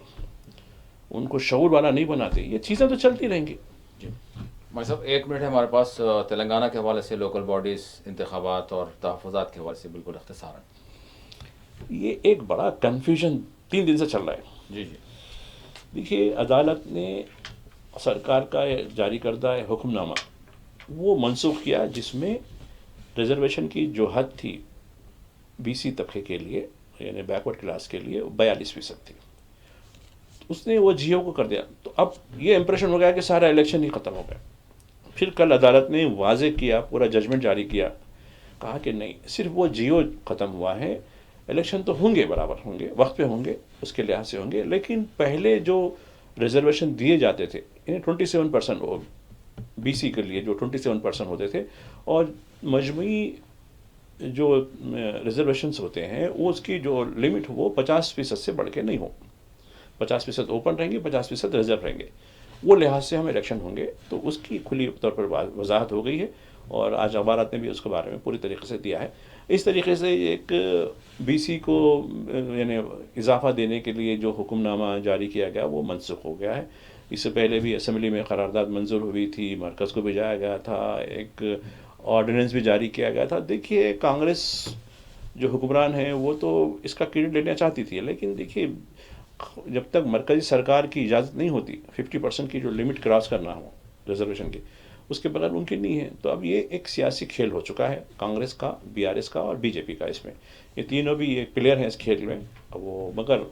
ان کو شعور والا نہیں بناتے، یہ چیزیں تو چلتی رہیں گی. جی ہمارے صاحب 1 منٹ ہے ہمارے پاس. تلنگانہ کے حوالے سے لوکل باڈیز، انتخابات اور تحفظات کے حوالے سے بالکل اختصاراً. یہ ایک بڑا کنفیوژن 3 دن سے چل رہا ہے. جی جی دیکھیے، عدالت نے سرکار کا جاری کردہ حکم نامہ وہ منسوخ کیا، جس میں ریزرویشن کی جو حد تھی BC طبقے کے لیے، یعنی بیکورڈ کلاس کے لیے 42% تھی، اس نے وہ GO کو کر دیا. تو اب یہ امپریشن ہو گیا کہ سارا الیکشن ہی ختم ہو گیا. پھر کل عدالت نے واضح کیا، پورا ججمنٹ جاری کیا، کہا کہ نہیں، صرف وہ GO ختم ہوا ہے، الیکشن تو ہوں گے، برابر ہوں گے، وقت پہ ہوں گے، اس کے لحاظ سے ہوں گے، لیکن پہلے جو ریزرویشن دیے جاتے تھے، یعنی 27% وہ BC کے لیے جو 27% ہوتے تھے، اور مجموعی جو ریزرویشنس ہوتے ہیں وہ اس کی جو لمٹ وہ 50% سے بڑھ کے نہیں ہو، 50% اوپن رہیں گے، 50% ریزرو رہیں گے، وہ لحاظ سے ہم الیکشن ہوں گے. تو اس کی کھلی طور پر وضاحت ہو گئی ہے، اور آج اخبارات نے بھی اس کے بارے میں پوری طریقے سے دیا ہے. اس طریقے سے ایک BC کو یعنی اضافہ دینے کے لیے جو حکم نامہ جاری کیا گیا وہ منسوخ ہو گیا ہے. اس سے پہلے بھی اسمبلی میں قرارداد منظور ہوئی تھی، مرکز کو بھیجایا گیا تھا، ایک آرڈیننس بھی جاری کیا گیا تھا. دیکھیے کانگریس جو حکمران ہیں وہ تو اس کا کریڈٹ لینا چاہتی تھی، لیکن دیکھیے جب تک مرکزی سرکار کی اجازت نہیں ہوتی 50% کی جو لمٹ کراس کرنا ہو ریزرویشن کی، اس کے بغیر ممکن نہیں ہے. تو اب یہ ایک سیاسی کھیل ہو چکا ہے، کانگریس کا، BRS کا اور BJP کا. اس میں یہ تینوں بھی ایک پلیئر ہیں اس کھیل میں. وہ مگر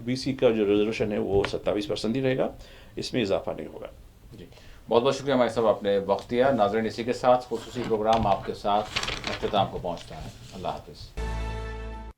BC کا جو ریزرویشن ہے وہ 27% ہی رہے گا، اس میں اضافہ نہیں ہوگا. جی بہت بہت شکریہ ہمارے صاحب، آپ نے وقت دیا. ناظرین اسی کے ساتھ خصوصی پروگرام آپ کے ساتھ اختتام کو پہنچتا ہے. اللہ حافظ.